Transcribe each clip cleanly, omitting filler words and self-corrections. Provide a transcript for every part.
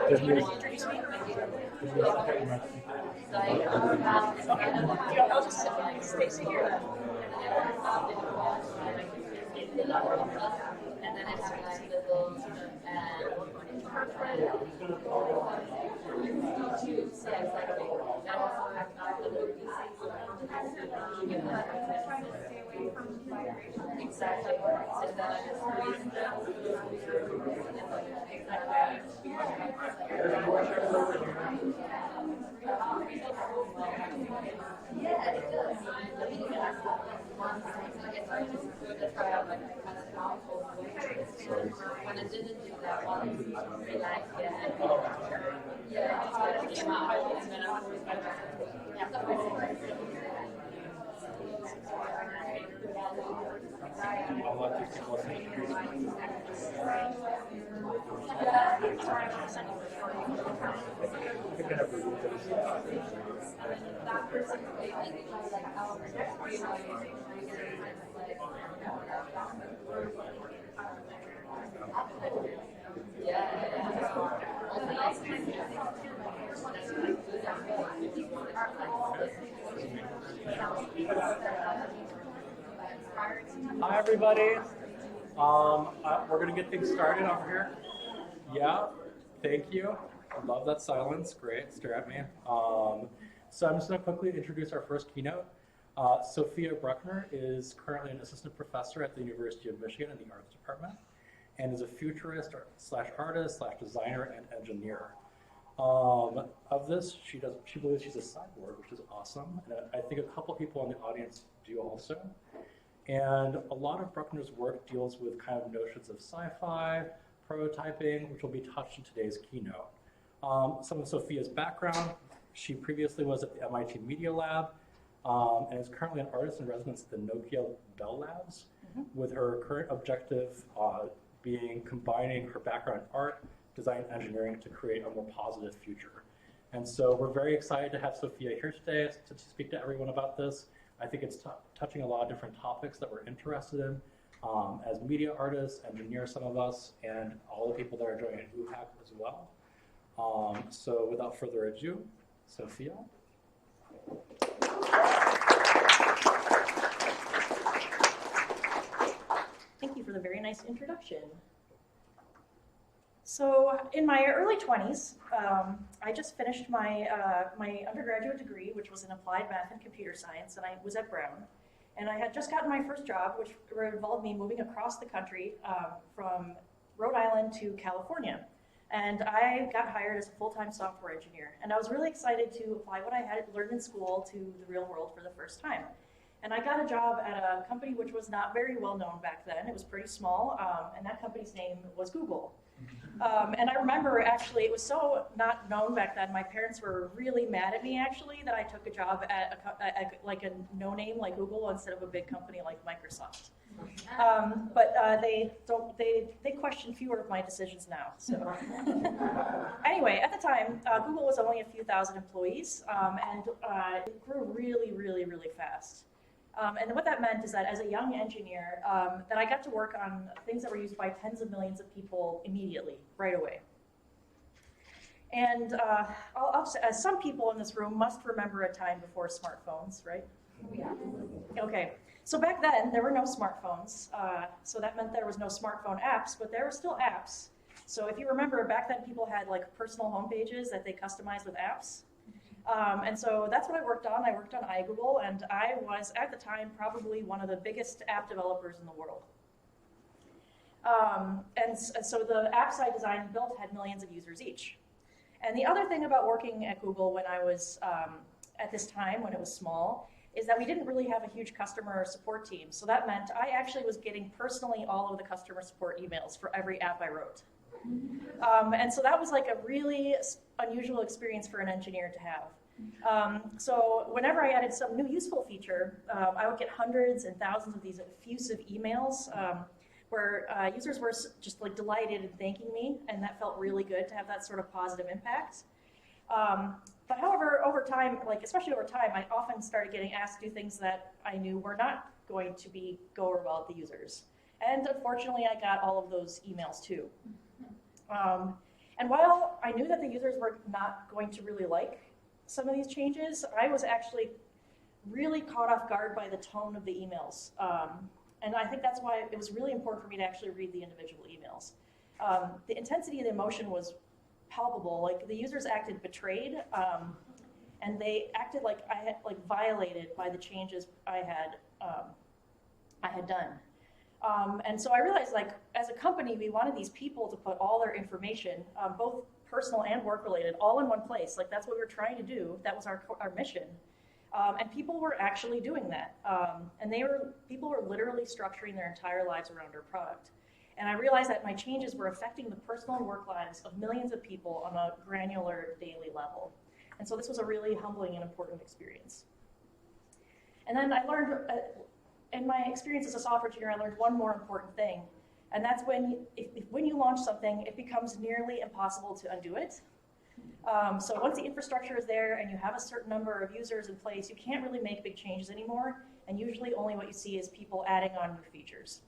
you want to introduce me? I'll just stay here. And then it's like little exactly. Yeah, it does. When I didn't do that one, relax, yeah, it came out, and then I was Hi, everybody. We're going to get things started over here. Yeah, thank you. I love that silence. Great, stare at me. So I'm just going to quickly introduce our first keynote. Sophia Brueckner is currently an assistant professor at the University of Michigan in the arts department and is a futurist / artist / designer and engineer. Of this, she believes she's a cyborg, which is awesome. And I think a couple people in the audience do also. And a lot of Brueckner's work deals with kind of notions of sci-fi, prototyping, which will be touched in today's keynote. Some of Sophia's background: she previously was at the MIT Media Lab and is currently an artist in residence at the Nokia Bell Labs, with her current objective being combining her background in art, design, and engineering to create a more positive future. And so we're very excited to have Sophia here today to speak to everyone about this. I think it's touching a lot of different topics that we're interested in as media artists, engineers, some of us, and all the people that are joining UHAC as well. So without further ado, Sophia. Thank you for the very nice introduction. So in my early 20s, I just finished my undergraduate degree, which was in applied math and computer science, and I was at Brown. And I had just gotten my first job, which involved me moving across the country from Rhode Island to California. And I got hired as a full-time software engineer. And I was really excited to apply what I had learned in school to the real world for the first time. And I got a job at a company which was not very well known back then. It was pretty small, and that company's name was Google. And I remember, actually, it was so not known back then, my parents were really mad at me, actually, that I took a job at like a no-name like Google instead of a big company like Microsoft. But they question fewer of my decisions now. So anyway, at the time, Google was only a few thousand employees, and it grew really, really, really fast. And what that meant is that as a young engineer, that I got to work on things that were used by tens of millions of people immediately, right away. And as some people in this room must remember a time before smartphones, right? Yeah. Okay. So back then, there were no smartphones. So that meant there was no smartphone apps, but there were still apps. So if you remember, back then people had like personal home pages that they customized with apps. And so that's what I worked on. I worked on iGoogle, and I was, at the time, probably one of the biggest app developers in the world. And so the apps I designed and built had millions of users each. And the other thing about working at Google when I was, at this time, when it was small, is that we didn't really have a huge customer support team. So that meant I actually was getting personally all of the customer support emails for every app I wrote. And so that was like a really unusual experience for an engineer to have. So whenever I added some new useful feature, I would get hundreds and thousands of these effusive emails where users were just like delighted and thanking me, and that felt really good to have that sort of positive impact. But however, over time, like especially over time, I often started getting asked to do things that I knew were not going to go over well with the users. And unfortunately, I got all of those emails too. And while I knew that the users were not going to really like some of these changes, I was actually really caught off guard by the tone of the emails. And I think that's why it was really important for me to actually read the individual emails. The intensity of the emotion was palpable. Like, the users acted betrayed, and they acted like I had violated by the changes I had done. And so I realized, like, as a company, we wanted these people to put all their information, both personal and work-related, all in one place. Like, that's what we were trying to do. That was our mission. And people were actually doing that. And people were literally structuring their entire lives around our product. And I realized that my changes were affecting the personal and work lives of millions of people on a granular daily level. And so this was a really humbling and important experience. And then I learned, in my experience as a software engineer, I learned one more important thing. And that's when you launch something, it becomes nearly impossible to undo it. So once the infrastructure is there and you have a certain number of users in place, you can't really make big changes anymore. And usually only what you see is people adding on new features.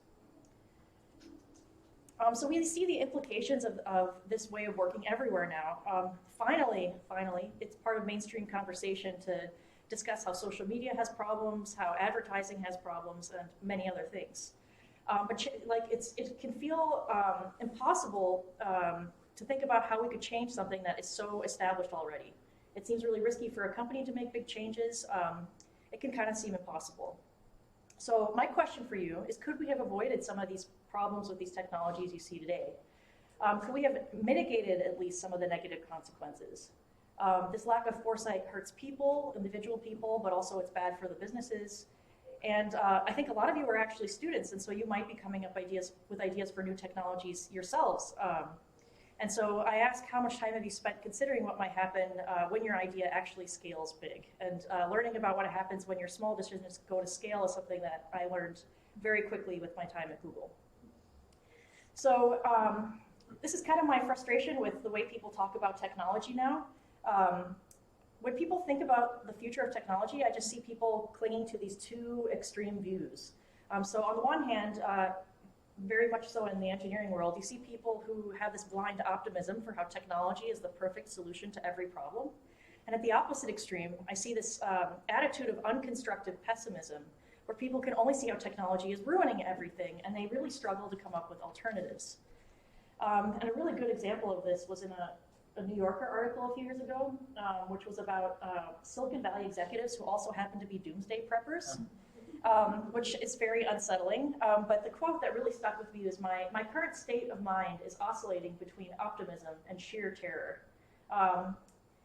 So we see the implications of this way of working everywhere now. Finally, it's part of mainstream conversation to discuss how social media has problems, how advertising has problems, and many other things. But it can feel impossible to think about how we could change something that is so established already. It seems really risky for a company to make big changes. It can kind of seem impossible. So my question for you is, could we have avoided some of these problems with these technologies you see today? Could we have mitigated at least some of the negative consequences? This lack of foresight hurts people, individual people, but also it's bad for the businesses. And I think a lot of you are actually students, and so you might be coming up with ideas for new technologies yourselves. And so I ask, how much time have you spent considering what might happen when your idea actually scales big? And learning about what happens when your small decisions go to scale is something that I learned very quickly with my time at Google. So this is kind of my frustration with the way people talk about technology now. When people think about the future of technology, I just see people clinging to these two extreme views. So on the one hand, very much so in the engineering world, you see people who have this blind optimism for how technology is the perfect solution to every problem. And at the opposite extreme, I see this attitude of unconstructive pessimism, where people can only see how technology is ruining everything, and they really struggle to come up with alternatives. And a really good example of this was in a New Yorker article a few years ago, which was about Silicon Valley executives who also happen to be doomsday preppers. Which is very unsettling. But the quote that really stuck with me is, my current state of mind is oscillating between optimism and sheer terror.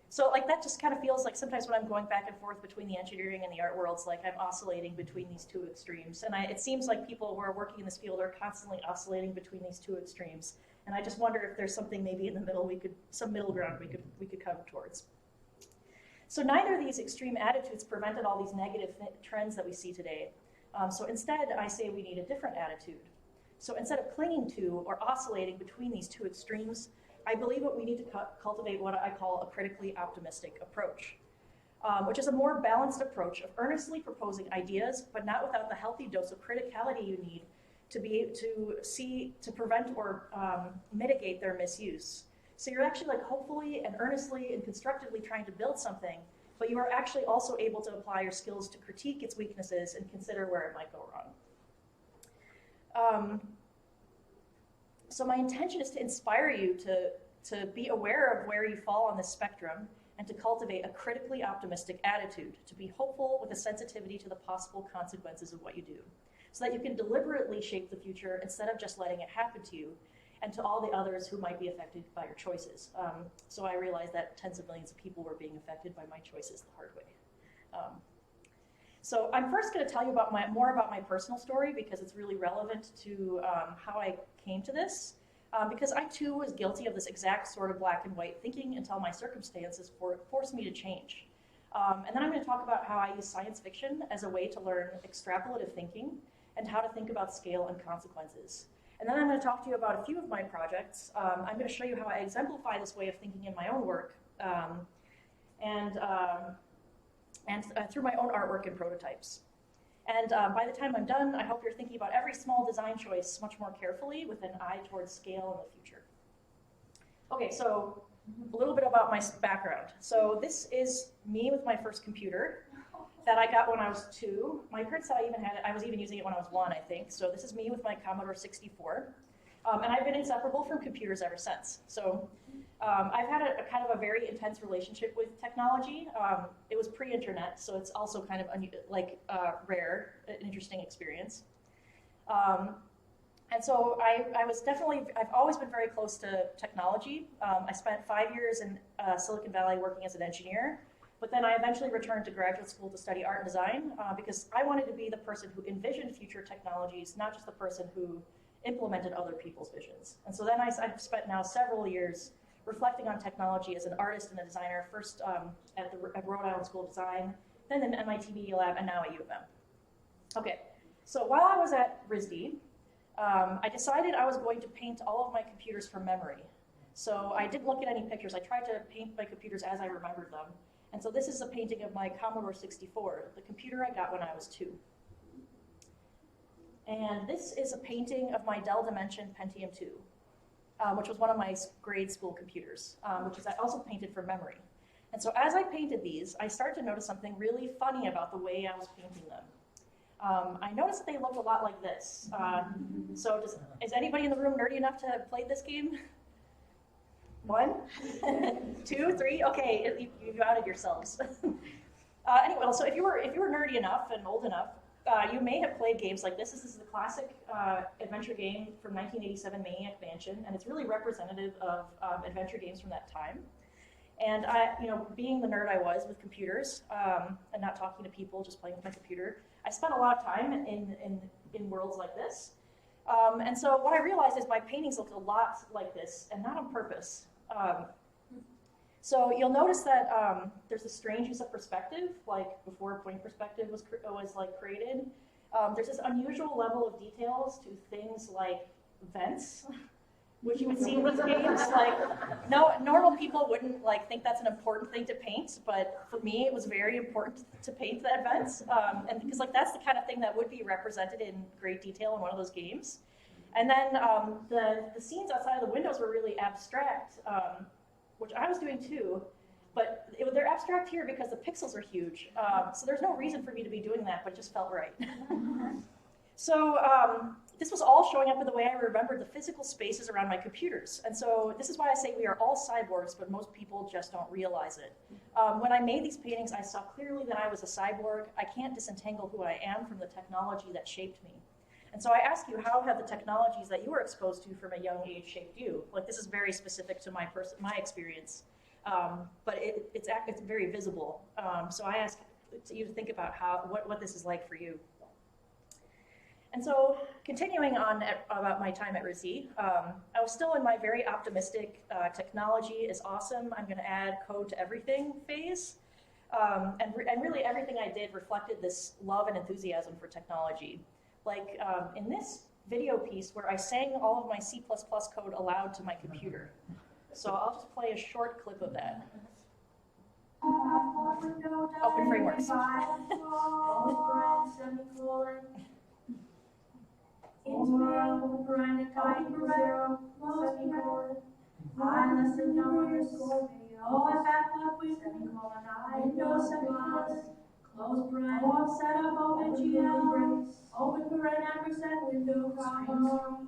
So like, that just kind of feels like sometimes when I'm going back and forth between the engineering and the art worlds, like I'm oscillating between these two extremes. And it seems like people who are working in this field are constantly oscillating between these two extremes. And I just wonder if there's something maybe in the middle, some middle ground we could come towards. So neither of these extreme attitudes prevented all these negative trends that we see today. So instead, I say we need a different attitude. So instead of clinging to or oscillating between these two extremes, I believe what we need to cultivate what I call a critically optimistic approach, which is a more balanced approach of earnestly proposing ideas, but not without the healthy dose of criticality you need to be able to prevent or mitigate their misuse. So you're actually like hopefully and earnestly and constructively trying to build something, but you are actually also able to apply your skills to critique its weaknesses and consider where it might go wrong. So my intention is to inspire you to be aware of where you fall on this spectrum and to cultivate a critically optimistic attitude, to be hopeful with a sensitivity to the possible consequences of what you do, so that you can deliberately shape the future instead of just letting it happen to you and to all the others who might be affected by your choices. So I realized that tens of millions of people were being affected by my choices the hard way. So I'm first going to tell you more about my personal story, because it's really relevant to how I came to this. Because I too was guilty of this exact sort of black and white thinking until my circumstances forced me to change. And then I'm going to talk about how I use science fiction as a way to learn extrapolative thinking and how to think about scale and consequences. And then I'm going to talk to you about a few of my projects. I'm going to show you how I exemplify this way of thinking in my own work and through my own artwork and prototypes. And by the time I'm done, I hope you're thinking about every small design choice much more carefully with an eye towards scale in the future. Okay, so a little bit about my background. So this is me with my first computer that I got when I was 2. My parents said I was even using it when I was 1, I think. So this is me with my Commodore 64. And I've been inseparable from computers ever since. So I've had a kind of a very intense relationship with technology. It was pre-internet, so it's also kind of rare, an interesting experience. And so I've always been very close to technology. I spent 5 years in Silicon Valley working as an engineer, but then I eventually returned to graduate school to study art and design because I wanted to be the person who envisioned future technologies, not just the person who implemented other people's visions. And so then I've spent now several years reflecting on technology as an artist and a designer, first at Rhode Island School of Design, then in MIT Media Lab, and now at U of M. Okay, so while I was at RISD, I decided I was going to paint all of my computers from memory. So I didn't look at any pictures. I tried to paint my computers as I remembered them. And so this is a painting of my Commodore 64, the computer I got when I was 2. And this is a painting of my Dell Dimension Pentium 2, which was one of my grade school computers, which is I also painted from memory. And so as I painted these, I started to notice something really funny about the way I was painting them. I noticed that they look a lot like this. So is anybody in the room nerdy enough to play this game? 1, 2, 3. Okay, you outed yourselves. Anyway, so if you were nerdy enough and old enough, you may have played games like this. This is the classic adventure game from 1987, Maniac Mansion, and it's really representative of adventure games from that time. And being the nerd I was with computers and not talking to people, just playing with my computer, I spent a lot of time in worlds like this. And so what I realized is my paintings looked a lot like this, and not on purpose. So you'll notice that there's a strange use of perspective, like before point perspective was created. There's this unusual level of details to things like vents, which you would see in these games. Like, normal people wouldn't think that's an important thing to paint, but for me, it was very important to paint the vents, and because that's the kind of thing that would be represented in great detail in one of those games. And then the scenes outside of the windows were really abstract, which I was doing too, but they're abstract here because the pixels are huge. So there's no reason for me to be doing that, but it just felt right. So this was all showing up in the way I remembered the physical spaces around my computers. And so this is why I say we are all cyborgs, but most people just don't realize it. When I made these paintings, I saw clearly that I was a cyborg. I can't disentangle who I am from the technology that shaped me. And so I ask you, how have the technologies that you were exposed to from a young age shaped you? This is very specific to my experience, but it's very visible. So I ask you to think about what this is like for you. And so continuing on about my time at RISD, I was still in my very optimistic technology is awesome, I'm going to add code to everything phase. And really everything I did reflected this love and enthusiasm for technology. In this video piece where I sang all of my C++ code aloud to my computer. So I'll just play a short clip of that. Open frameworks. Close paren, offset of OpenGL, open paren, ampersand, window, comma.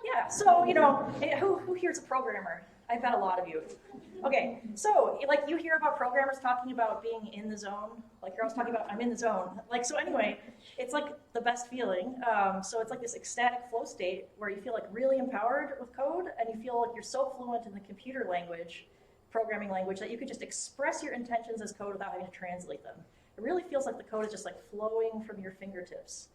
Yeah, so, who here's a programmer? I bet a lot of you. Okay, so, you hear about programmers talking about being in the zone. You're always talking about, I'm in the zone. So anyway, it's the best feeling. So it's this ecstatic flow state where you feel really empowered with code, and you feel you're so fluent in the computer language, programming language, that you could just express your intentions as code without having to translate them. It really feels like the code is just flowing from your fingertips.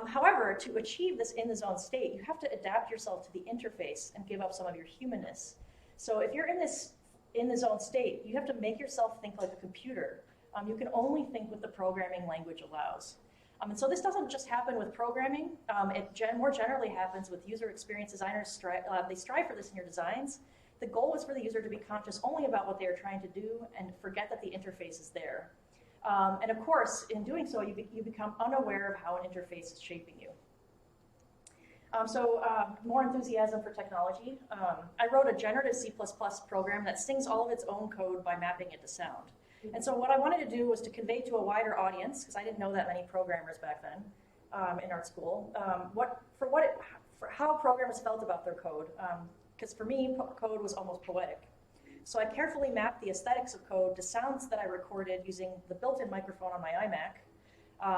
However, to achieve this in the zone state, you have to adapt yourself to the interface and give up some of your humanness. So if you're in this in the zone state, you have to make yourself think like a computer. You can only think what the programming language allows. And so this doesn't just happen with programming. It more generally happens with user experience designers. They strive for this in your designs. The goal is for the user to be conscious only about what they are trying to do and forget that the interface is there. And of course, in doing so, you become unaware of how an interface is shaping you. More enthusiasm for technology. I wrote a generative C++ program that sings all of its own code by mapping it to sound. And so what I wanted to do was to convey to a wider audience, because I didn't know that many programmers back then in art school, how programmers felt about their code. Because for me, code was almost poetic. So I carefully mapped the aesthetics of code to sounds that I recorded using the built-in microphone on my iMac.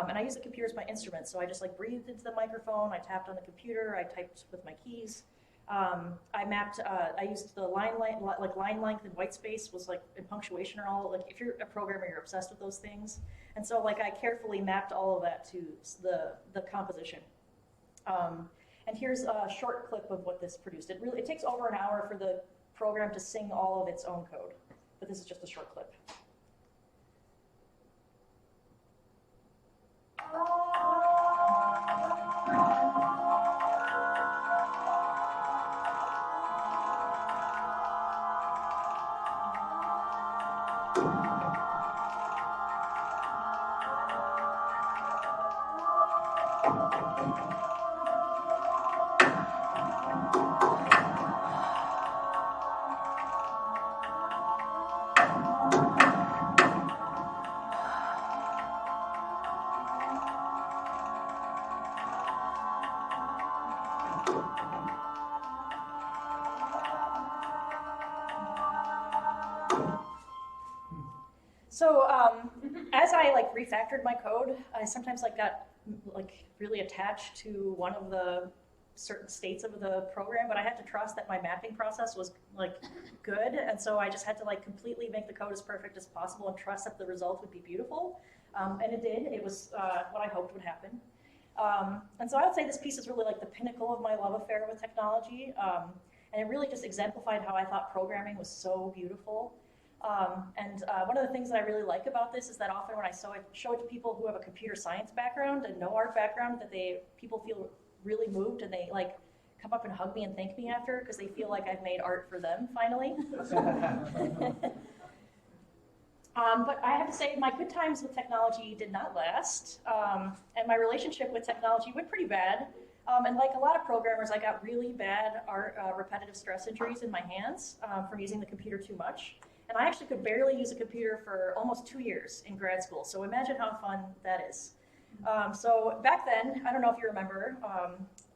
And I used the computer as my instrument, so I just like breathed into the microphone, I tapped on the computer, I typed with my keys. I used the line length and white space was like in punctuation or all, like if you're a programmer, you're obsessed with those things. And so like I carefully mapped all of that to the composition. And here's a short clip of what this produced. It takes over an hour for the program to sing all of its own code, but this is just a short clip. So as I like refactored my code, I sometimes like got like really attached to one of the certain states of the program, but I had to trust that my mapping process was like good, and so I just had to like completely make the code as perfect as possible and trust that the result would be beautiful. And it did. It was what I hoped would happen. And so I would say this piece is really like the pinnacle of my love affair with technology, and it really just exemplified how I thought programming was so beautiful. One of the things that I really like about this is that often when I show it to people who have a computer science background and no art background, that people feel really moved and they like come up and hug me and thank me after because they feel like I've made art for them finally. But I have to say my good times with technology did not last, and my relationship with technology went pretty bad. And like a lot of programmers, I got really bad repetitive stress injuries in my hands from using the computer too much. And I actually could barely use a computer for almost 2 years in grad school. So imagine how fun that is. So back then, I don't know if you remember,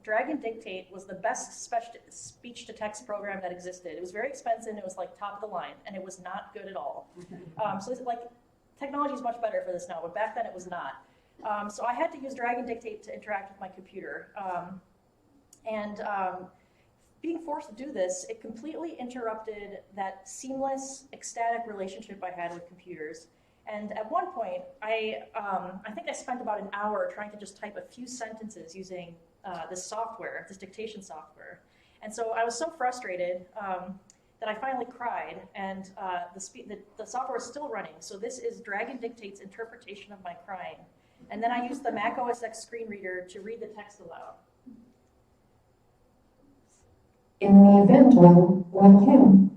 Drag and Dictate was the best speech-to-text program that existed. It was very expensive. It was like top of the line, and it was not good at all. So it's like technology is much better for this now, but back then it was not. So I had to use Drag and Dictate to interact with my computer. Being forced to do this, it completely interrupted that seamless, ecstatic relationship I had with computers. And at one point, I think I spent about an hour trying to just type a few sentences using this dictation software. And so I was so frustrated that I finally cried, and the software is still running. So this is Drag and Dictate's interpretation of my crying. And then I used the Mac OS X screen reader to read the text aloud. In the event him,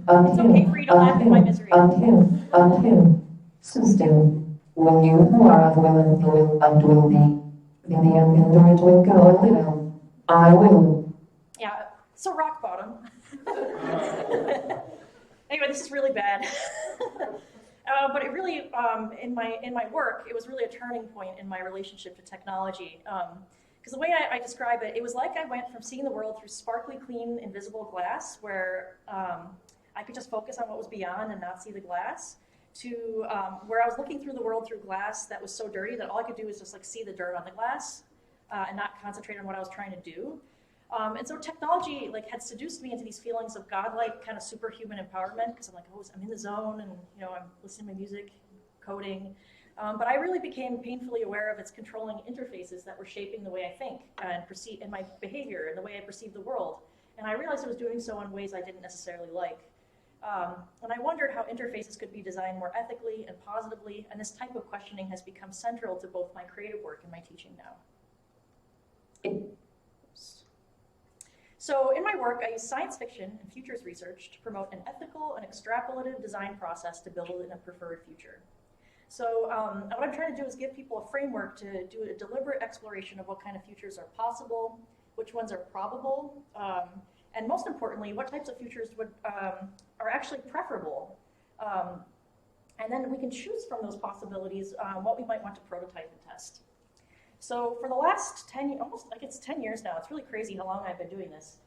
It's okay for you to laugh at my misery. System, will you who are of will and will be. In the end, it will go a little. I will. Yeah, so rock bottom. Anyway, this is really bad. But it really, in my work, it was really a turning point in my relationship to technology. Because the way I describe it, it was like I went from seeing the world through sparkly, clean, invisible glass, where I could just focus on what was beyond and not see the glass, to where I was looking through the world through glass that was so dirty that all I could do was just like see the dirt on the glass and not concentrate on what I was trying to do. And so technology like had seduced me into these feelings of godlike kind of superhuman empowerment because I'm like, oh, I'm in the zone and I'm listening to music, coding. But I really became painfully aware of its controlling interfaces that were shaping the way I think and perceive in my behavior and the way I perceive the world. And I realized I was doing so in ways I didn't necessarily like. And I wondered how interfaces could be designed more ethically and positively, and this type of questioning has become central to both my creative work and my teaching now. So in my work, I use science fiction and futures research to promote an ethical and extrapolative design process to build in a preferred future. So what I'm trying to do is give people a framework to do a deliberate exploration of what kind of futures are possible, which ones are probable, and most importantly, what types of futures are actually preferable. And then we can choose from those possibilities what we might want to prototype and test. So for the last 10, almost like it's 10 years now, it's really crazy how long I've been doing this.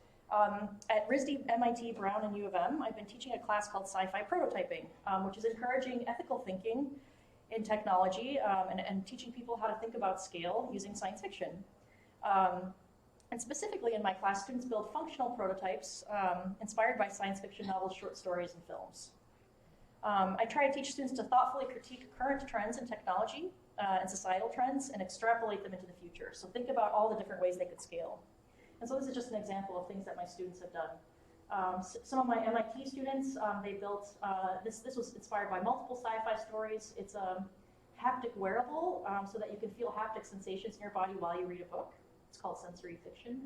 At RISD, MIT, Brown, and U of M, I've been teaching a class called Sci-Fi Prototyping, which is encouraging ethical thinking in technology and teaching people how to think about scale using science fiction. And specifically in my class, students build functional prototypes inspired by science fiction novels, short stories, and films. I try to teach students to thoughtfully critique current trends in technology and societal trends and extrapolate them into the future. So think about all the different ways they could scale. And so this is just an example of things that my students have done. Some of my MIT students, they built, this was inspired by multiple sci-fi stories. It's a haptic wearable so that you can feel haptic sensations in your body while you read a book. It's called sensory fiction.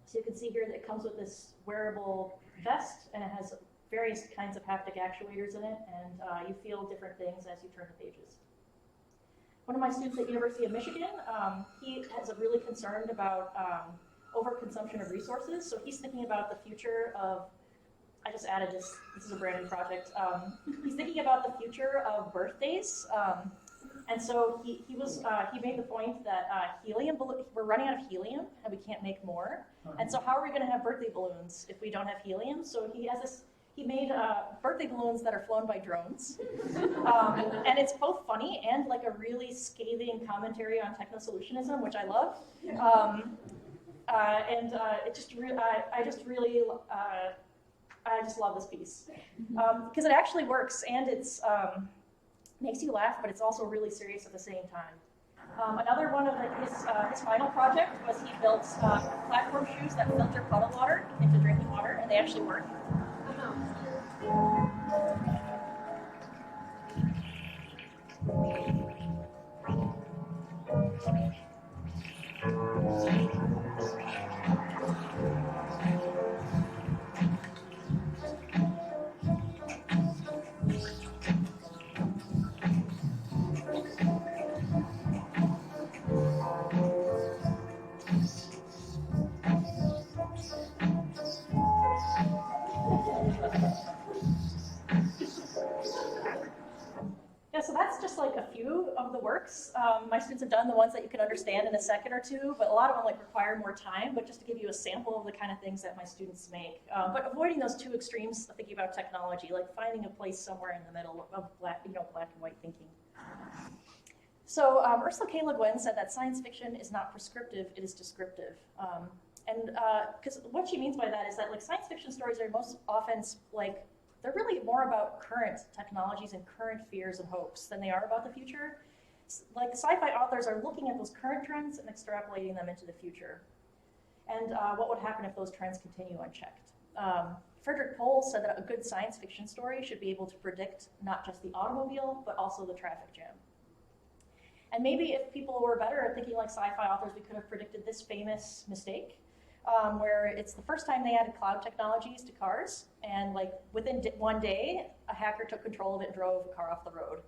So you can see here that it comes with this wearable vest, and it has various kinds of haptic actuators in it, and you feel different things as you turn the pages. One of my students at University of Michigan, he is really concerned about overconsumption of resources, so he's thinking about the future of, I just added this is a brand new project, he's thinking about the future of birthdays, and so he made the point that we're running out of helium and we can't make more, and so how are we going to have birthday balloons if we don't have helium? So he made birthday balloons that are flown by drones. And it's both funny and like a really scathing commentary on technosolutionism, which I love. I just love this piece. Because it actually works, and it's makes you laugh, but it's also really serious at the same time. Another one of his final project was he built platform shoes that filter puddle water into drinking water, and they actually work. Yeah, so that's just like a few of the works. My students have done the ones that you can understand in a second or two, but a lot of them like require more time, but just to give you a sample of the kind of things that my students make. But avoiding those two extremes of thinking about technology, like finding a place somewhere in the middle of black and white thinking. So Ursula K. Le Guin said that science fiction is not prescriptive, it is descriptive. Because what she means by that is that like science fiction stories are most often like, they're really more about current technologies and current fears and hopes than they are about the future. Like sci-fi authors are looking at those current trends and extrapolating them into the future. And what would happen if those trends continue unchecked? Frederick Pohl said that a good science fiction story should be able to predict not just the automobile, but also the traffic jam. And maybe if people were better at thinking like sci-fi authors, we could have predicted this famous mistake, where it's the first time they added cloud technologies to cars, and like within one day, a hacker took control of it and drove a car off the road.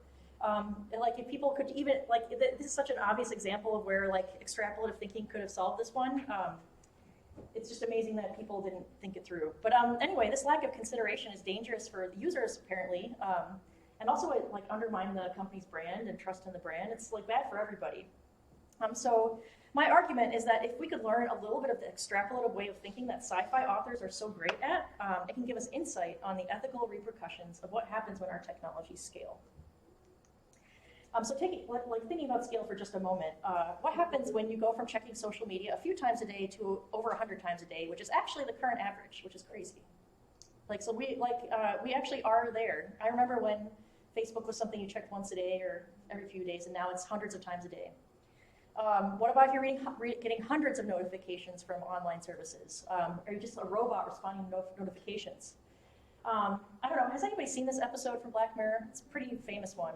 Like if people could even, like this is such an obvious example of where like extrapolative thinking could have solved this one. It's just amazing that people didn't think it through. But anyway, this lack of consideration is dangerous for the users apparently, and also it like undermined the company's brand and trust in the brand. It's like bad for everybody. So my argument is that if we could learn a little bit of the extrapolative way of thinking that sci-fi authors are so great at, it can give us insight on the ethical repercussions of what happens when our technologies scale. So thinking about scale for just a moment, what happens when you go from checking social media a few times a day to over 100 times a day, which is actually the current average, which is crazy. Like, so we actually are there. I remember when Facebook was something you checked once a day or every few days, and now it's hundreds of times a day. What about if you're getting hundreds of notifications from online services? Or you're just a robot responding to notifications? I don't know, has anybody seen this episode from Black Mirror? It's a pretty famous one.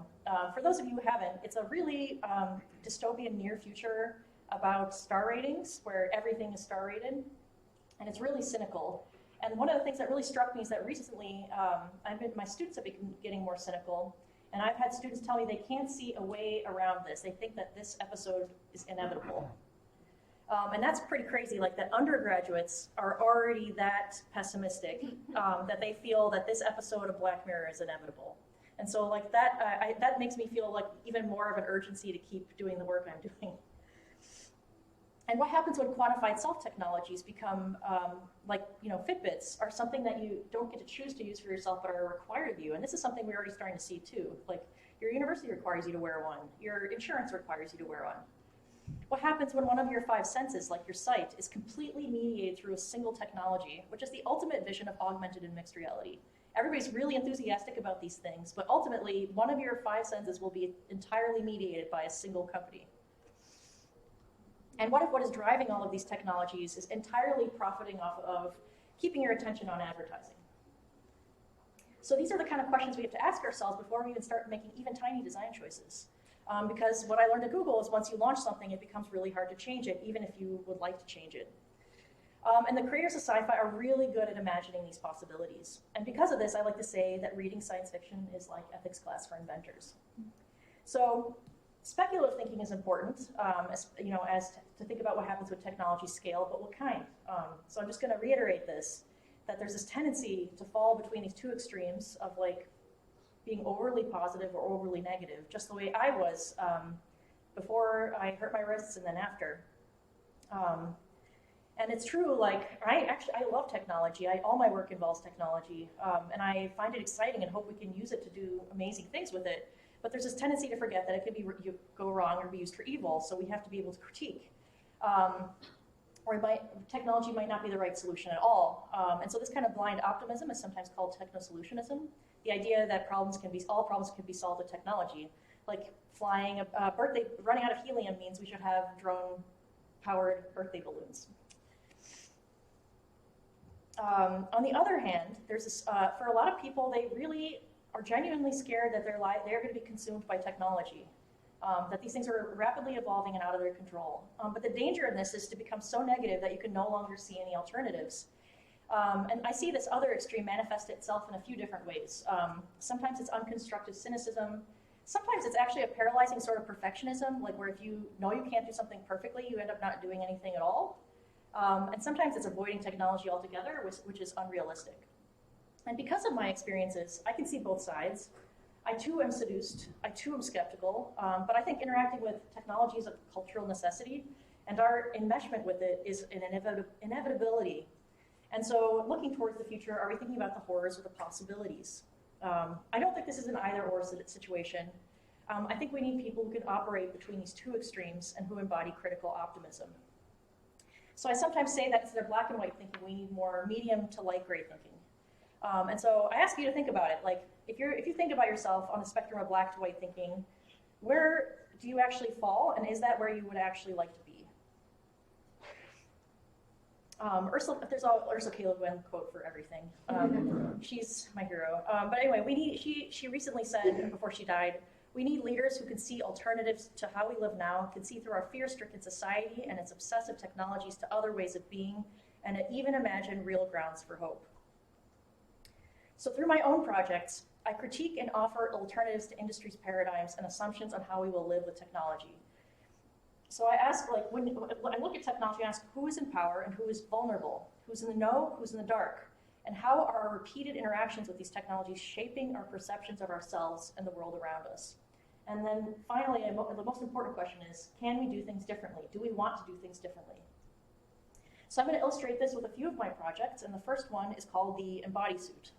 For those of you who haven't, it's a really dystopian near future about star ratings, where everything is star rated, and it's really cynical. And one of the things that really struck me is that recently, my students have been getting more cynical, and I've had students tell me they can't see a way around this. They think that this episode is inevitable. And that's pretty crazy, like that undergraduates are already that pessimistic, that they feel that this episode of Black Mirror is inevitable. And so like that, that makes me feel like even more of an urgency to keep doing the work I'm doing. And what happens when quantified self-technologies become, Fitbits are something that you don't get to choose to use for yourself, but are required of you. And this is something we're already starting to see too. Like your university requires you to wear one. Your insurance requires you to wear one. What happens when one of your 5 senses, like your sight, is completely mediated through a single technology, which is the ultimate vision of augmented and mixed reality? Everybody's really enthusiastic about these things, but ultimately, one of your 5 senses will be entirely mediated by a single company. And what if what is driving all of these technologies is entirely profiting off of keeping your attention on advertising? So these are the kind of questions we have to ask ourselves before we even start making even tiny design choices. Because what I learned at Google is once you launch something, it becomes really hard to change it, even if you would like to change it. And the creators of sci-fi are really good at imagining these possibilities. And because of this, I like to say that reading science fiction is like ethics class for inventors. So speculative thinking is important, as to think about what happens when technology scale, but what kind. So I'm just going to reiterate this, that there's this tendency to fall between these 2 extremes of like being overly positive or overly negative, just the way I was before I hurt my wrists and then after. And it's true, like, I love technology. All my work involves technology, and I find it exciting and hope we can use it to do amazing things with it. But there's this tendency to forget that it could go wrong or be used for evil, so we have to be able to critique. Technology might not be the right solution at all. And so this kind of blind optimism is sometimes called technosolutionism. The idea that all problems can be solved with technology. Like flying running out of helium means we should have drone-powered birthday balloons. On the other hand, there's this, for a lot of people, they really are genuinely scared that they're going to be consumed by technology. That these things are rapidly evolving and out of their control. But the danger in this is to become so negative that you can no longer see any alternatives. And I see this other extreme manifest itself in a few different ways. Sometimes it's unconstructive cynicism. Sometimes it's actually a paralyzing sort of perfectionism, like where if you know you can't do something perfectly, you end up not doing anything at all. And sometimes it's avoiding technology altogether, which is unrealistic. And because of my experiences, I can see both sides. I too am seduced, I too am skeptical, but I think interacting with technology is a cultural necessity, and our enmeshment with it is an inevitability. And so looking towards the future, are we thinking about the horrors or the possibilities? I don't think this is an either-or situation. I think we need people who can operate between these 2 extremes and who embody critical optimism. So I sometimes say that instead of black and white thinking, we need more medium to light gray thinking. And so I ask you to think about it. Like, if you think about yourself on the spectrum of black to white thinking, where do you actually fall, and is that where you would actually like to be? There's an Ursula K. Le Guin quote for everything. She's my hero. But anyway, she recently said, before she died, we need leaders who can see alternatives to how we live now, can see through our fear-stricken society and its obsessive technologies to other ways of being, and even imagine real grounds for hope. So through my own projects, I critique and offer alternatives to industry's paradigms and assumptions on how we will live with technology. So I ask, when I look at technology, I ask who is in power and who is vulnerable, who's in the know, who's in the dark, and how are our repeated interactions with these technologies shaping our perceptions of ourselves and the world around us? And then finally, the most important question is, can we do things differently? Do we want to do things differently? So I'm going to illustrate this with a few of my projects, and the first one is called the Embody Suit.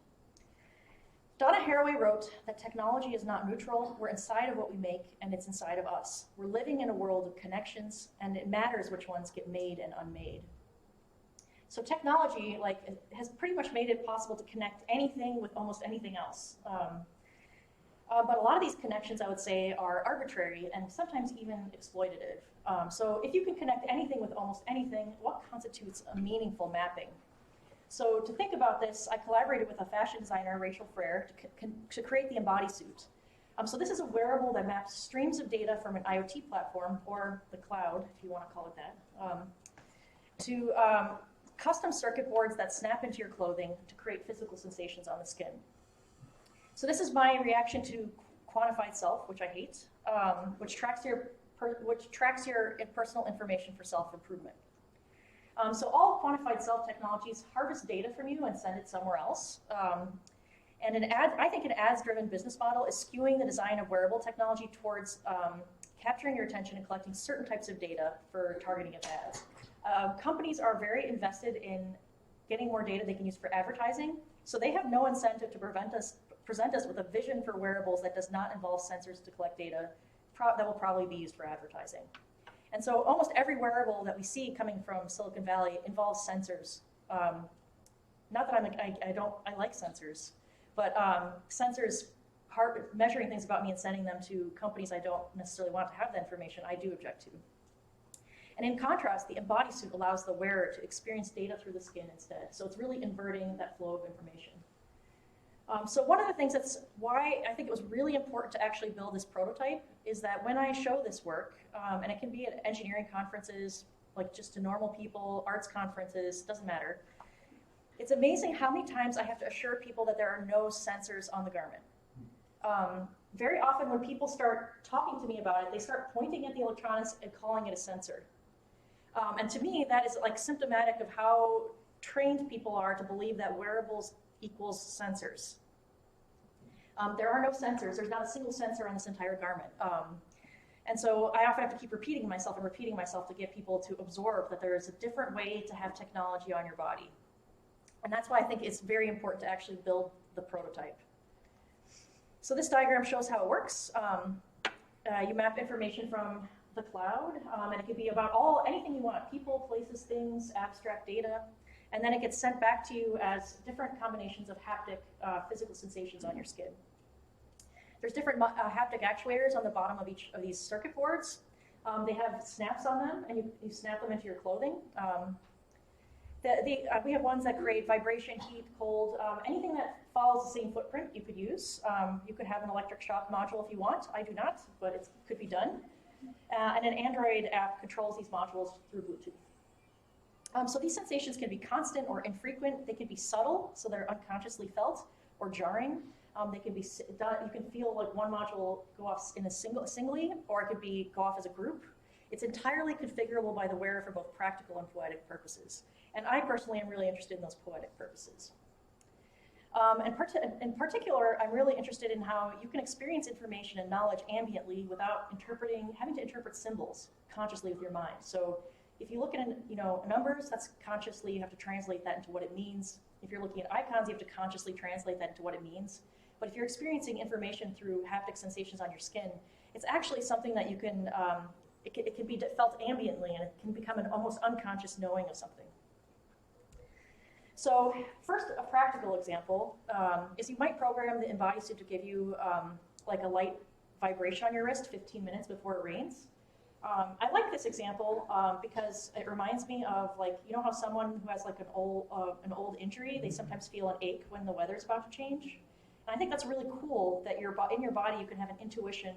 Donna Haraway wrote that technology is not neutral. We're inside of what we make, and it's inside of us. We're living in a world of connections, and it matters which ones get made and unmade. So technology, has pretty much made it possible to connect anything with almost anything else. But a lot of these connections, I would say, are arbitrary and sometimes even exploitative. So if you can connect anything with almost anything, what constitutes a meaningful mapping? So to think about this, I collaborated with a fashion designer, Rachel Frere, to create the Embody suit. So this is a wearable that maps streams of data from an IoT platform, or the cloud, if you want to call it that, to custom circuit boards that snap into your clothing to create physical sensations on the skin. So this is my reaction to quantified self, which I hate, which tracks your personal information for self-improvement. So all quantified self technologies harvest data from you and send it somewhere else. And I think an ads-driven business model is skewing the design of wearable technology towards capturing your attention and collecting certain types of data for targeting of ads. Companies are very invested in getting more data they can use for advertising, so they have no incentive to present us with a vision for wearables that does not involve sensors to collect data that will probably be used for advertising. And so almost every wearable that we see coming from Silicon Valley involves sensors. Not that I like sensors, but sensors measuring things about me and sending them to companies I don't necessarily want to have the information, I do object to. And in contrast, the Embody suit allows the wearer to experience data through the skin instead. So it's really inverting that flow of information. So one of the things that's why I think it was really important to actually build this prototype is that when I show this work, and it can be at engineering conferences, like just to normal people, arts conferences, doesn't matter. It's amazing how many times I have to assure people that there are no sensors on the garment. Very often when people start talking to me about it, they start pointing at the electronics and calling it a sensor. And to me, that is like symptomatic of how trained people are to believe that wearables equals sensors. There are no sensors. There's not a single sensor on this entire garment. And so I often have to keep repeating myself to get people to absorb that there is a different way to have technology on your body. And that's why I think it's very important to actually build the prototype. So this diagram shows how it works. You map information from the cloud, and it could be about anything you want, people, places, things, abstract data. And then it gets sent back to you as different combinations of haptic physical sensations on your skin. There's different haptic actuators on the bottom of each of these circuit boards. They have snaps on them, and you snap them into your clothing. We have ones that create vibration, heat, cold, anything that follows the same footprint you could use. You could have an electric shock module if you want. I do not, but it could be done. And an Android app controls these modules through Bluetooth. So these sensations can be constant or infrequent. They can be subtle, so they're unconsciously felt, or jarring. They can be you can feel like one module go off in singly, or it could go off as a group. It's entirely configurable by the wearer for both practical and poetic purposes. And I personally am really interested in those poetic purposes. In particular, I'm really interested in how you can experience information and knowledge ambiently without having to interpret symbols consciously with your mind. So if you look at numbers, that's consciously, you have to translate that into what it means. If you're looking at icons, you have to consciously translate that into what it means. But if you're experiencing information through haptic sensations on your skin, it's actually something that you can, it can be felt ambiently, and it can become an almost unconscious knowing of something. So first, a practical example is you might program the Embody suit to give you like a light vibration on your wrist 15 minutes before it rains. I like this example because it reminds me of, like, you know how someone who has like an old injury, they sometimes feel an ache when the weather's about to change. And I think that's really cool that in your body you can have an intuition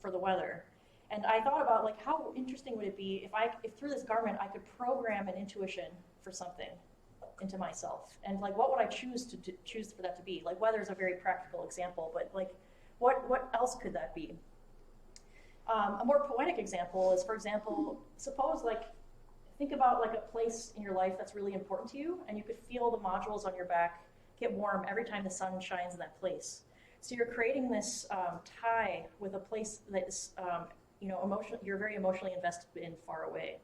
for the weather. And I thought about, like, how interesting would it be if through this garment I could program an intuition for something into myself, and like what would I choose for that to be? Like, weather is a very practical example, but like what else could that be? A more poetic example is, for example, suppose, like, think about like a place in your life that's really important to you, and you could feel the modules on your back get warm every time the sun shines in that place. So you're creating this tie with a place that is, you're very emotionally invested in, far away.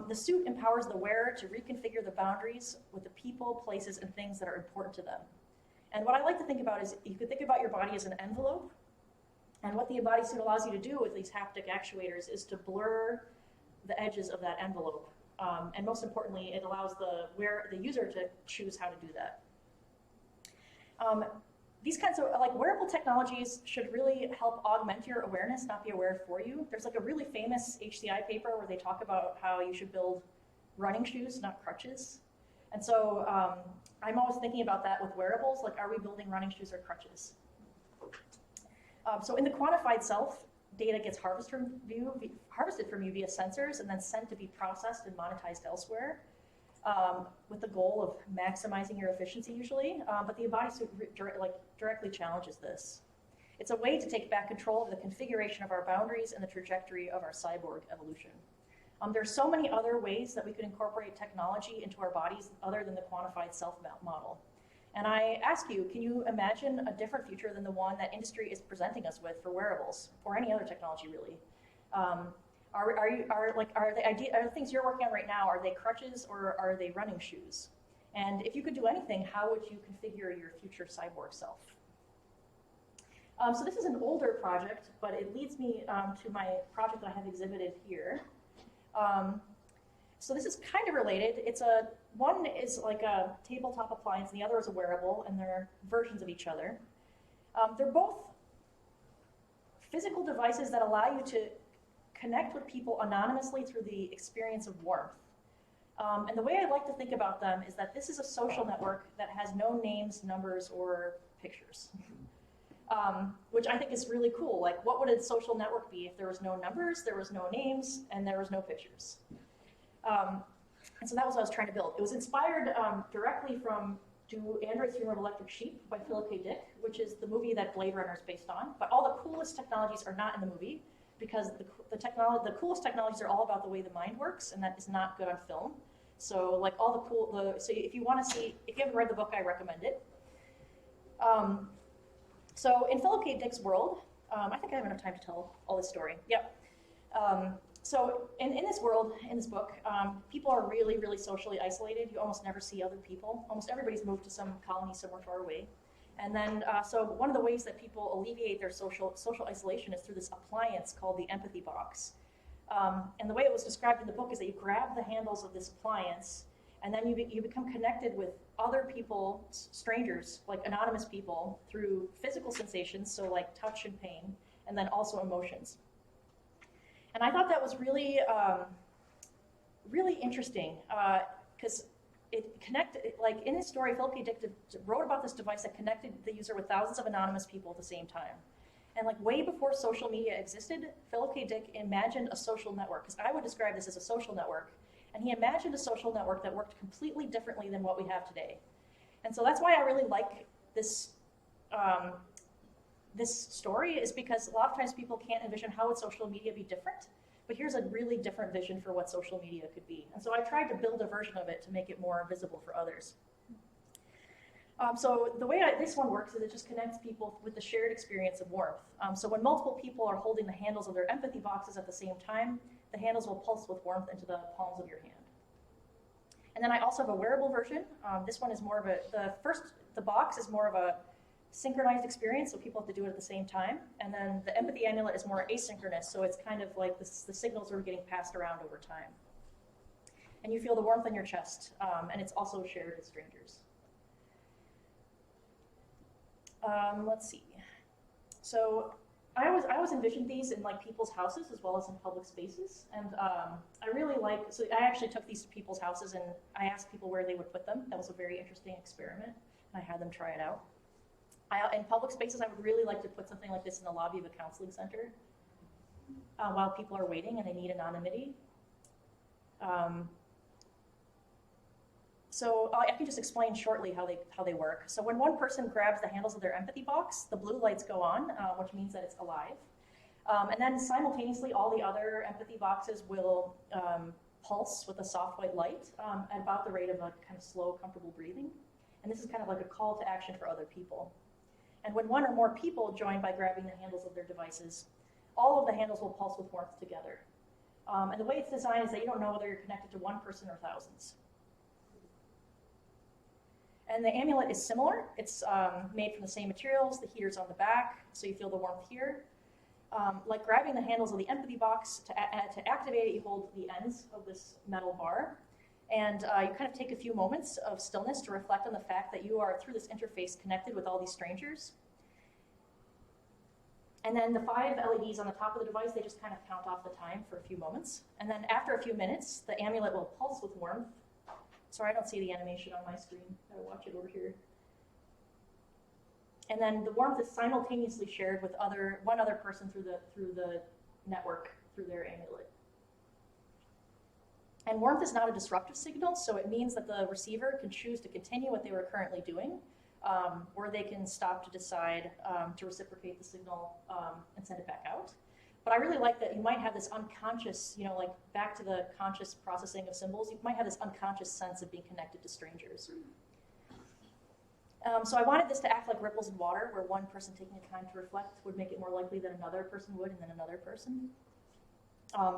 The suit empowers the wearer to reconfigure the boundaries with the people, places, and things that are important to them. And what I like to think about is, you could think about your body as an envelope, and what the Embody suit allows you to do with these haptic actuators is to blur the edges of that envelope. And most importantly, it allows the user to choose how to do that. These kinds of wearable technologies should really help augment your awareness, not be aware for you. There's like a really famous HCI paper where they talk about how you should build running shoes, not crutches. And so I'm always thinking about that with wearables, like are we building running shoes or crutches? So in the quantified self, data gets harvested from you via sensors and then sent to be processed and monetized elsewhere, with the goal of maximizing your efficiency usually, but the bodysuit directly challenges this. It's a way to take back control of the configuration of our boundaries and the trajectory of our cyborg evolution. There's so many other ways that we could incorporate technology into our bodies other than the quantified self model. And I ask you, can you imagine a different future than the one that industry is presenting us with for wearables or any other technology really? Are the things you're working on right now, are they crutches or are they running shoes? And if you could do anything, how would you configure your future cyborg self? So this is an older project, but it leads me to my project that I have exhibited here. So this is kind of related. One is like a tabletop appliance and the other is a wearable, and they're versions of each other. They're both physical devices that allow you to connect with people anonymously through the experience of warmth. And the way I like to think about them is that this is a social network that has no names, numbers, or pictures. Which I think is really cool. Like, what would a social network be if there was no numbers, there was no names, and there was no pictures? And so that was what I was trying to build. It was inspired directly from Do Androids Dream of Electric Sheep by Philip K. Dick, which is the movie that Blade Runner is based on. But all the coolest technologies are not in the movie because the coolest technologies are all about the way the mind works, and that is not good on film. So like so if you want to see, if you haven't read the book, I recommend it. So in Philip K. Dick's world, I think I have enough time to tell all this story. Yep. So in this world, in this book, people are really, really socially isolated. You almost never see other people. Almost everybody's moved to some colony somewhere far away. And then, so one of the ways that people alleviate their social isolation is through this appliance called the empathy box. And the way it was described in the book is that you grab the handles of this appliance, and then you become connected with other people, strangers, like anonymous people, through physical sensations, so like touch and pain, and then also emotions. And I thought that was really, really interesting, because it connected, like in his story, Philip K. Dick wrote about this device that connected the user with thousands of anonymous people at the same time. And like way before social media existed, Philip K. Dick imagined a social network, because I would describe this as a social network. And he imagined a social network that worked completely differently than what we have today. And so that's why I really like this, this story, is because a lot of times people can't envision how would social media be different. But here's a really different vision for what social media could be. And so I tried to build a version of it to make it more visible for others. So the way this one works is it just connects people with the shared experience of warmth. So when multiple people are holding the handles of their empathy boxes at the same time, the handles will pulse with warmth into the palms of your hand. And then I also have a wearable version. This one is more of the box is more of a synchronized experience, so people have to do it at the same time. And then the empathy amulet is more asynchronous, so it's kind of like the signals are getting passed around over time. And you feel the warmth on your chest, and it's also shared with strangers. Let's see. So I always envisioned these in like people's houses as well as in public spaces, and I really like. So I actually took these to people's houses and I asked people where they would put them. That was a very interesting experiment, and I had them try it out. In public spaces, I would really like to put something like this in the lobby of a counseling center while people are waiting and they need anonymity. So I can just explain shortly how they work. So when one person grabs the handles of their empathy box, the blue lights go on, which means that it's alive. And then simultaneously, all the other empathy boxes will pulse with a soft white light at about the rate of a kind of slow, comfortable breathing. And this is kind of like a call to action for other people. And when one or more people join by grabbing the handles of their devices, all of the handles will pulse with warmth together. And the way it's designed is that you don't know whether you're connected to one person or thousands. And the amulet is similar. It's made from the same materials. The heater's on the back, so you feel the warmth here. Like grabbing the handles of the empathy box, to activate it, you hold the ends of this metal bar. And you kind of take a few moments of stillness to reflect on the fact that you are, through this interface, connected with all these strangers. And then the 5 LEDs on the top of the device, they just kind of count off the time for a few moments. And then after a few minutes, the amulet will pulse with warmth, Sorry, I don't see the animation on my screen. Gotta watch it over here. And then the warmth is simultaneously shared with one other person through the network, through their amulet. And warmth is not a disruptive signal, so it means that the receiver can choose to continue what they were currently doing, or they can stop to decide to reciprocate the signal and send it back out. But I really like that you might have this unconscious, like back to the conscious processing of symbols, you might have this unconscious sense of being connected to strangers. So I wanted this to act like ripples in water, where one person taking the time to reflect would make it more likely that another person would, and then another person.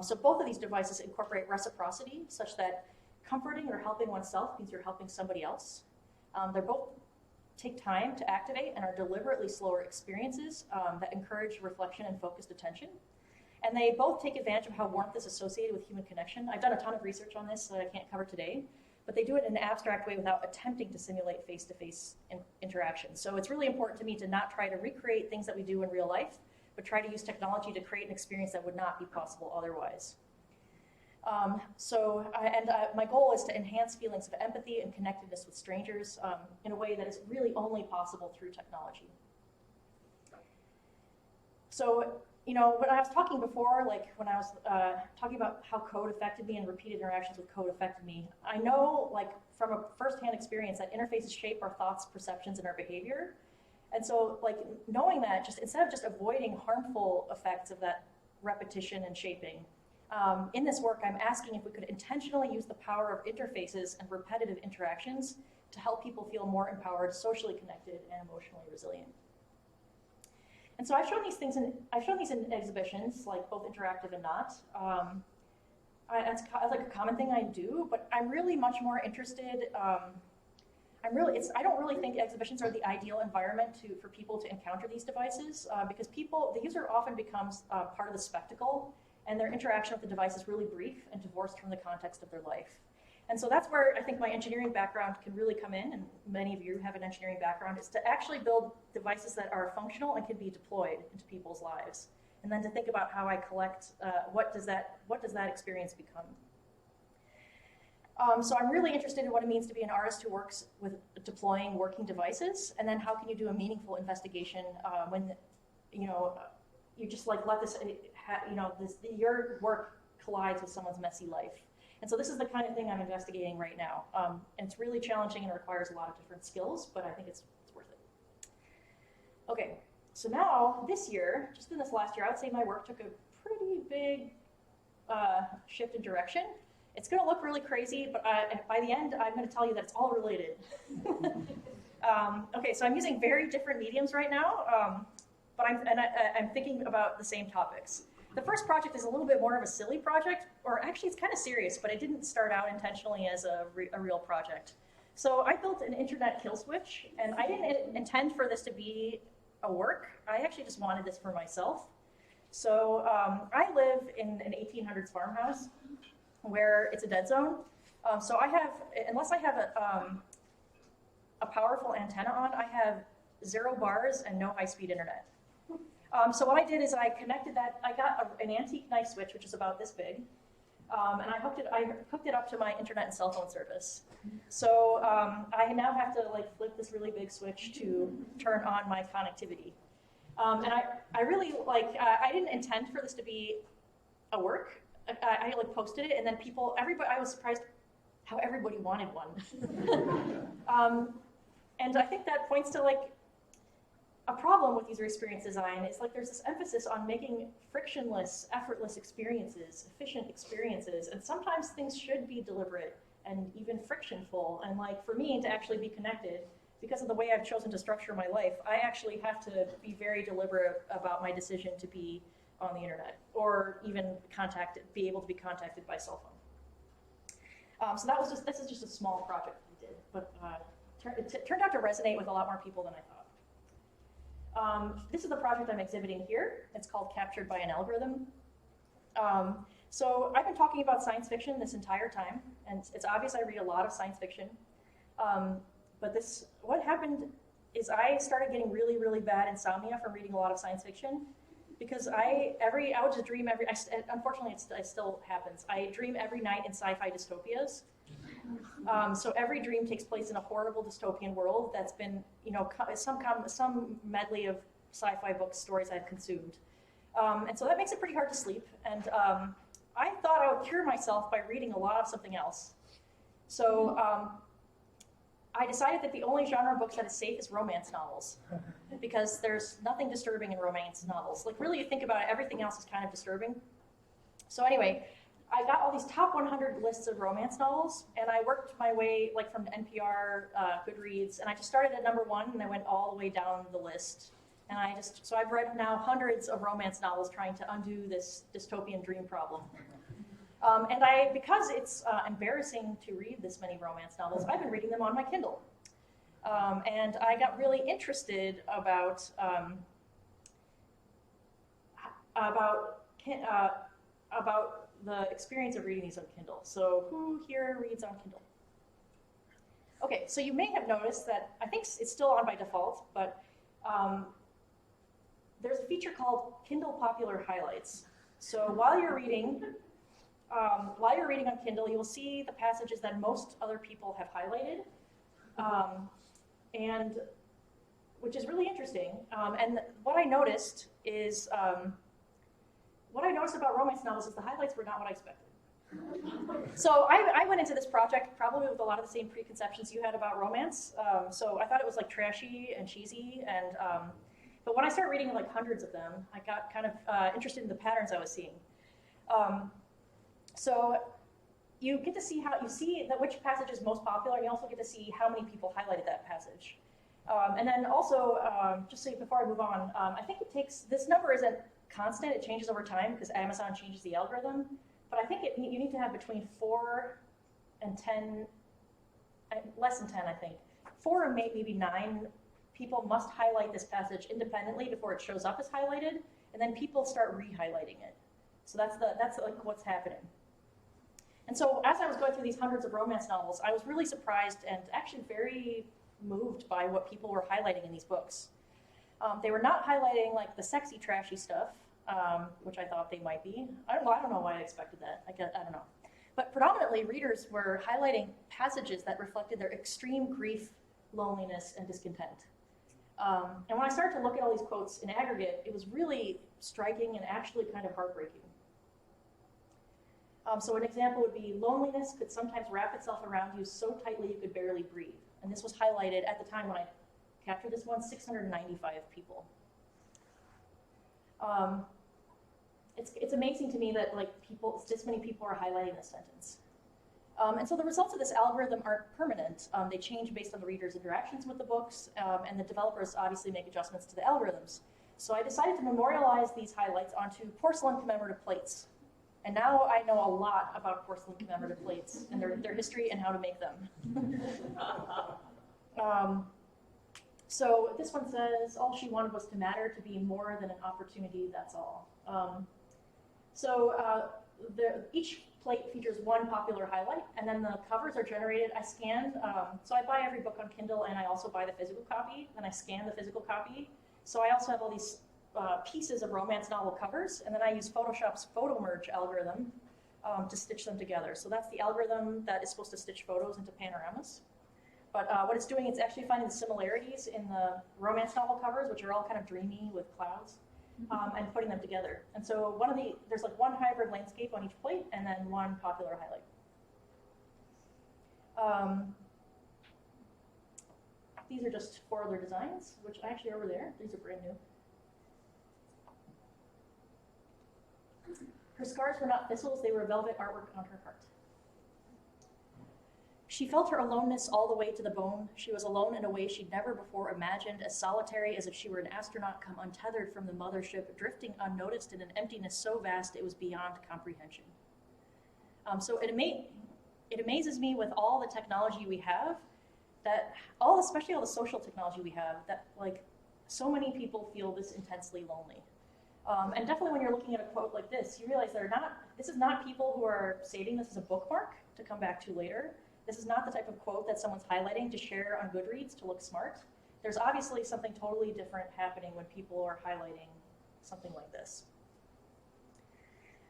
So both of these devices incorporate reciprocity, such that comforting or helping oneself means you're helping somebody else. They both take time to activate and are deliberately slower experiences that encourage reflection and focused attention. And they both take advantage of how warmth is associated with human connection. I've done a ton of research on this that I can't cover today, but they do it in an abstract way without attempting to simulate face-to-face interaction. So it's really important to me to not try to recreate things that we do in real life, but try to use technology to create an experience that would not be possible otherwise. My goal is to enhance feelings of empathy and connectedness with strangers in a way that is really only possible through technology. So, when I was talking before, when I was talking about how code affected me and repeated interactions with code affected me, I know, from a firsthand experience, that interfaces shape our thoughts, perceptions, and our behavior. And so, knowing that, instead of just avoiding harmful effects of that repetition and shaping, in this work, I'm asking if we could intentionally use the power of interfaces and repetitive interactions to help people feel more empowered, socially connected, and emotionally resilient. And so I've shown these in exhibitions, both interactive and not. It's like a common thing I do, but I'm really much more interested. I don't really think exhibitions are the ideal environment for people to encounter these devices because the user often becomes part of the spectacle, and their interaction with the device is really brief and divorced from the context of their life. And so that's where I think my engineering background can really come in, and many of you have an engineering background, is to actually build devices that are functional and can be deployed into people's lives. And then to think about how I collect, what does that experience become? So I'm really interested in what it means to be an artist who works with deploying working devices, and then how can you do a meaningful investigation when, you just let this, your work collides with someone's messy life. And so this is the kind of thing I'm investigating right now. And it's really challenging and requires a lot of different skills, but I think it's worth it. Okay, so now this year, just in this last year, I would say my work took a pretty big shift in direction. It's going to look really crazy, but by the end, I'm going to tell you that it's all related. Okay, so I'm using very different mediums right now, but I'm thinking about the same topics. The first project is a little bit more of a silly project, or actually it's kind of serious, but it didn't start out intentionally as a real project. So I built an internet kill switch, and I didn't intend for this to be a work. I actually just wanted this for myself. So I live in an 1800s farmhouse where it's a dead zone. So unless I have a powerful antenna on, I have 0 bars and no high-speed internet. So what I did is I connected that. I got an antique knife switch, which is about this big, and I hooked it up to my internet and cell phone service. So I now have to flip this really big switch to turn on my connectivity. And I really I didn't intend for this to be a work. I posted it, and then I was surprised how everybody wanted one. And I think that points to a problem with user experience design is there's this emphasis on making frictionless, effortless experiences, efficient experiences, and sometimes things should be deliberate and even frictionful. And for me to actually be connected, because of the way I've chosen to structure my life, I actually have to be very deliberate about my decision to be on the internet, or even be able to be contacted by cell phone. So this is just a small project we did, but it turned out to resonate with a lot more people than I thought. This is the project I'm exhibiting here. It's called Captured by an Algorithm. So I've been talking about science fiction this entire time, and it's obvious I read a lot of science fiction. But what happened is I started getting really, really bad insomnia from reading a lot of science fiction, because I would just dream unfortunately it still happens. I dream every night in sci-fi dystopias. So every dream takes place in a horrible dystopian world that's been, some medley of sci-fi books, stories I've consumed. And so that makes it pretty hard to sleep. And I thought I would cure myself by reading a lot of something else. So I decided that the only genre of books that is safe is romance novels, because there's nothing disturbing in romance novels. Like, really, you think about it, everything else is kind of disturbing. So anyway, I got all these top 100 lists of romance novels, and I worked my way, like, from NPR, Goodreads, and I just started at number 1, and I went all the way down the list. And so I've read now hundreds of romance novels trying to undo this dystopian dream problem. And because it's embarrassing to read this many romance novels, I've been reading them on my Kindle. And I got really interested about the experience of reading these on Kindle. So who here reads on Kindle? Okay, so you may have noticed that, I think it's still on by default, but there's a feature called Kindle Popular Highlights. So while you're reading on Kindle, you will see the passages that most other people have highlighted, and which is really interesting. And what I noticed about romance novels is the highlights were not what I expected. So I went into this project probably with a lot of the same preconceptions you had about romance. So I thought it was like trashy and cheesy, and but when I started reading like hundreds of them, I got kind of interested in the patterns I was seeing. So you get to see which passage is most popular, and you also get to see how many people highlighted that passage. And then also, just so before I move on, I think this number isn't constant, it changes over time because Amazon changes the algorithm, but I think you need to have between 4 and 10, less than 10 I think, 4 and maybe 9 people must highlight this passage independently before it shows up as highlighted, and then people start re-highlighting it. So that's like what's happening. And so as I was going through these hundreds of romance novels, I was really surprised and actually very moved by what people were highlighting in these books. They were not highlighting like the sexy, trashy stuff, which I thought they might be. I don't know why I expected that. I don't know. But predominantly, readers were highlighting passages that reflected their extreme grief, loneliness, and discontent. And when I started to look at all these quotes in aggregate, it was really striking and actually kind of heartbreaking. So an example would be, loneliness could sometimes wrap itself around you so tightly you could barely breathe. And this was highlighted at the time when I captured this one, 695 people. It's amazing to me that this many people are highlighting this sentence. And so the results of this algorithm aren't permanent. They change based on the reader's interactions with the books, and the developers obviously make adjustments to the algorithms. So I decided to memorialize these highlights onto porcelain commemorative plates. And now I know a lot about porcelain commemorative plates and their history and how to make them. So this one says, all she wanted was to matter, to be more than an opportunity, that's all. Each plate features one popular highlight, and then the covers are generated. I scanned, so I buy every book on Kindle, and I also buy the physical copy, and I scan the physical copy. So I also have all these pieces of romance novel covers, and then I use Photoshop's photo merge algorithm to stitch them together. So that's the algorithm that is supposed to stitch photos into panoramas. But what it's doing, it's actually finding the similarities in the romance novel covers, which are all kind of dreamy with clouds, and putting them together. And so there's like one hybrid landscape on each plate, and then one popular highlight. These are just 4 other designs, which are actually over there. These are brand new. Her scars were not thistles, they were velvet artwork on her heart. She felt her aloneness all the way to the bone. She was alone in a way she'd never before imagined, as solitary as if she were an astronaut come untethered from the mothership, drifting unnoticed in an emptiness so vast it was beyond comprehension. So it amazes me with all the technology we have, especially all the social technology we have, that like so many people feel this intensely lonely. And definitely when you're looking at a quote like this, you realize this is not people who are saving this as a bookmark to come back to later. This is not the type of quote that someone's highlighting to share on Goodreads to look smart. There's obviously something totally different happening when people are highlighting something like this.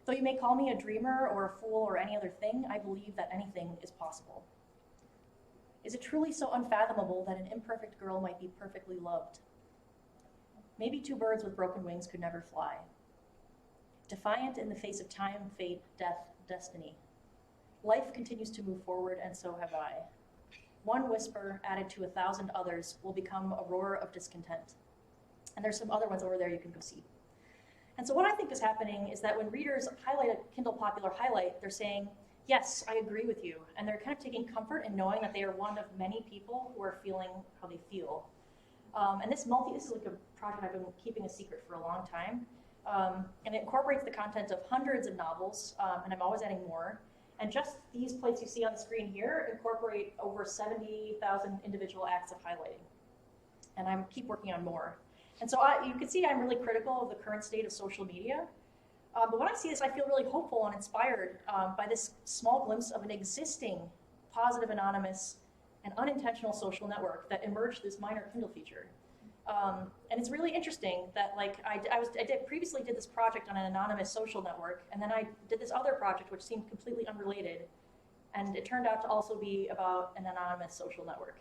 Though you may call me a dreamer or a fool or any other thing, I believe that anything is possible. Is it truly so unfathomable that an imperfect girl might be perfectly loved? Maybe two birds with broken wings could never fly. Defiant in the face of time, fate, death, destiny. Life continues to move forward, and so have I. One whisper added to 1,000 others will become a roar of discontent. And there's some other ones over there you can go see. And so what I think is happening is that when readers highlight a Kindle Popular highlight, they're saying, yes, I agree with you. And they're kind of taking comfort in knowing that they are one of many people who are feeling how they feel. And this is like a project I've been keeping a secret for a long time. And it incorporates the content of hundreds of novels, and I'm always adding more. And just these plates you see on the screen here incorporate over 70,000 individual acts of highlighting. And I keep working on more. And so you can see I'm really critical of the current state of social media. But when I see this, I feel really hopeful and inspired by this small glimpse of an existing positive, anonymous, and unintentional social network that emerged this minor Kindle feature. And it's really interesting that, like, I previously did this project on an anonymous social network, and then I did this other project which seemed completely unrelated, and it turned out to also be about an anonymous social network.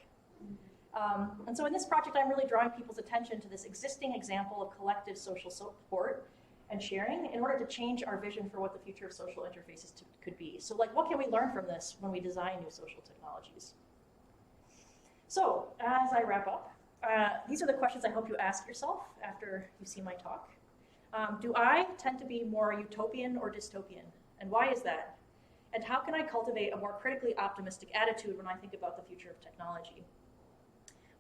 And so in this project, I'm really drawing people's attention to this existing example of collective social support and sharing in order to change our vision for what the future of social interfaces could be. So, like, what can we learn from this when we design new social technologies? So, as I wrap up, these are the questions I hope you ask yourself after you see my talk. Do I tend to be more utopian or dystopian? And why is that? And how can I cultivate a more critically optimistic attitude when I think about the future of technology?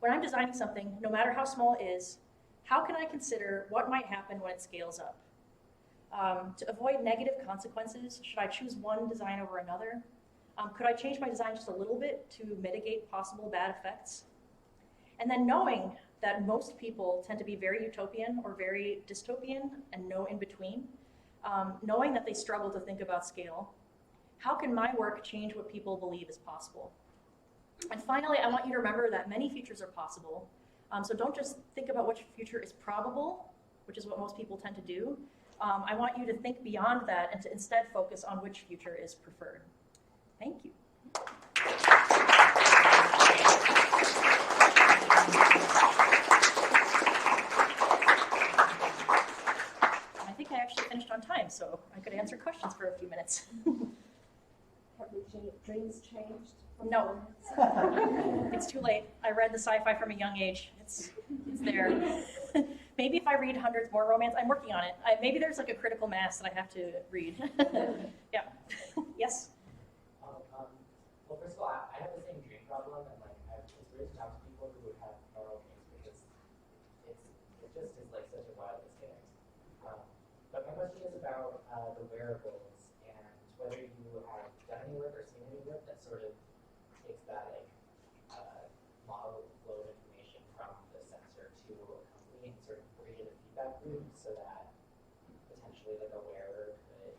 When I'm designing something, no matter how small it is, how can I consider what might happen when it scales up? To avoid negative consequences, should I choose one design over another? Could I change my design just a little bit to mitigate possible bad effects? And then knowing that most people tend to be very utopian or very dystopian and no in between, knowing that they struggle to think about scale, how can my work change what people believe is possible? And finally, I want you to remember that many futures are possible. So don't just think about which future is probable, which is what most people tend to do. I want you to think beyond that and to instead focus on which future is preferred. Thank you. I think I actually finished on time, so I could answer questions for a few minutes. Have your dreams changed? No, it's too late. I read the sci-fi from a young age. It's there. Maybe if I read hundreds more romance, I'm working on it. Maybe there's like a critical mass that I have to read. Yeah. Yes? Well, first of all, I have the same dream problem, and like it's weird to talk to people who have normal dreams because it just is like such a wild disconnect. But my question is about the wearables and whether you have done any work or seen any work that sort of takes that like model flow of information from the sensor to a company and sort of create a feedback loop so that potentially like a wearer could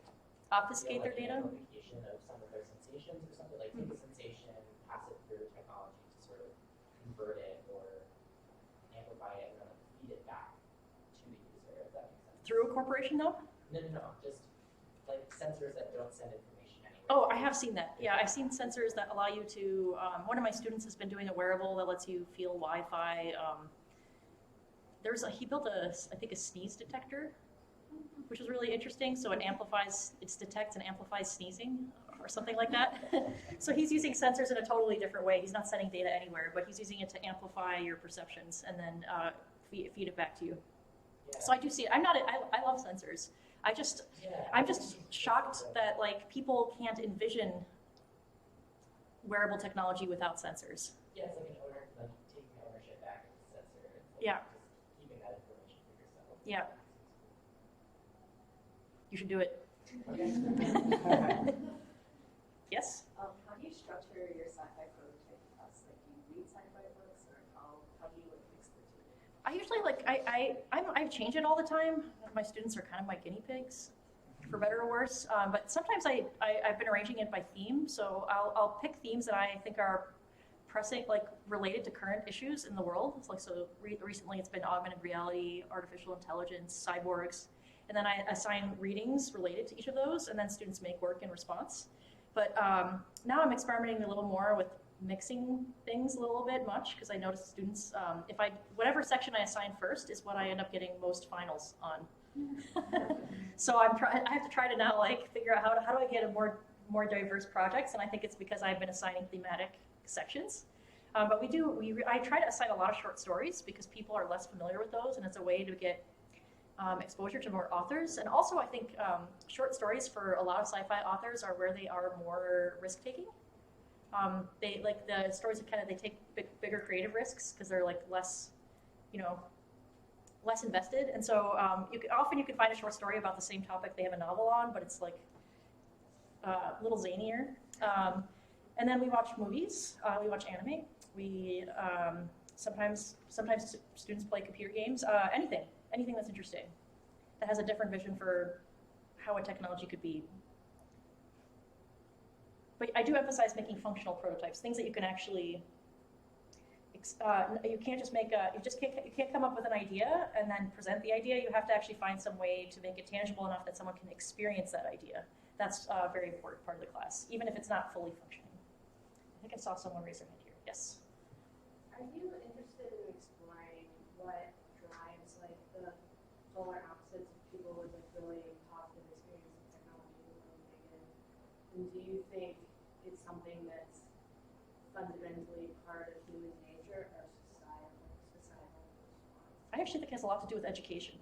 Obfuscate their data? amplification of some of their sensations or something, like take a sensation, pass it through technology to sort of convert it or amplify it and then like feed it back to the user, if that makes sense. Through a corporation, though? No, just like sensors that don't send information anywhere. Oh, I have seen that. Yeah, I've seen sensors that allow you to, one of my students has been doing a wearable that lets you feel Wi-Fi. He built I think a sneeze detector, which is really interesting. So it detects and amplifies sneezing or something like that. So he's using sensors in a totally different way. He's not sending data anywhere, but he's using it to amplify your perceptions and then feed it back to you. Yeah. So I do see it. I love sensors. I'm just shocked that like people can't envision wearable technology without sensors. Yeah, it's like taking ownership back of the sensor. Like Yeah. Just keeping that information for yourself. Yeah. You should do it. Okay. Yes? How do you structure your sci-fi prototype class? Like, do you read sci-fi books, or how do you like mix the two? I usually I change it all the time. My students are kind of my guinea pigs, for better or worse. But sometimes I've been arranging it by theme. So I'll pick themes that I think are pressing, like related to current issues in the world. It's like recently it's been augmented reality, artificial intelligence, cyborgs, and then I assign readings related to each of those, and then students make work in response. But now I'm experimenting a little more with mixing things a little bit much because I noticed students, whatever section I assign first is what I end up getting most finals on. So I have to try to now like figure out how do I get a more diverse projects, and I think it's because I've been assigning thematic sections. But I try to assign a lot of short stories because people are less familiar with those, and it's a way to get exposure to more authors. And also I think short stories for a lot of sci-fi authors are where they are more risk-taking. They like the stories they take bigger creative risks because they're like less, less invested. And so often you can find a short story about the same topic they have a novel on, but it's like a little zanier. And then we watch movies. We watch anime. We sometimes students play computer games. Anything that's interesting, that has a different vision for how a technology could be. But I do emphasize making functional prototypes, things that you can actually. You can't just you can't come up with an idea and then present the idea. You have to actually find some way to make it tangible enough that someone can experience that idea. That's a very important part of the class, even if it's not fully functioning. I think I saw someone raise their hand here. Yes. Are you interested in exploring what drives like the polar opposites of people with like really positive experience with technology and really negative? And do you think it's something that's fundamentally part of human nature or societal response? I actually think it has a lot to do with education.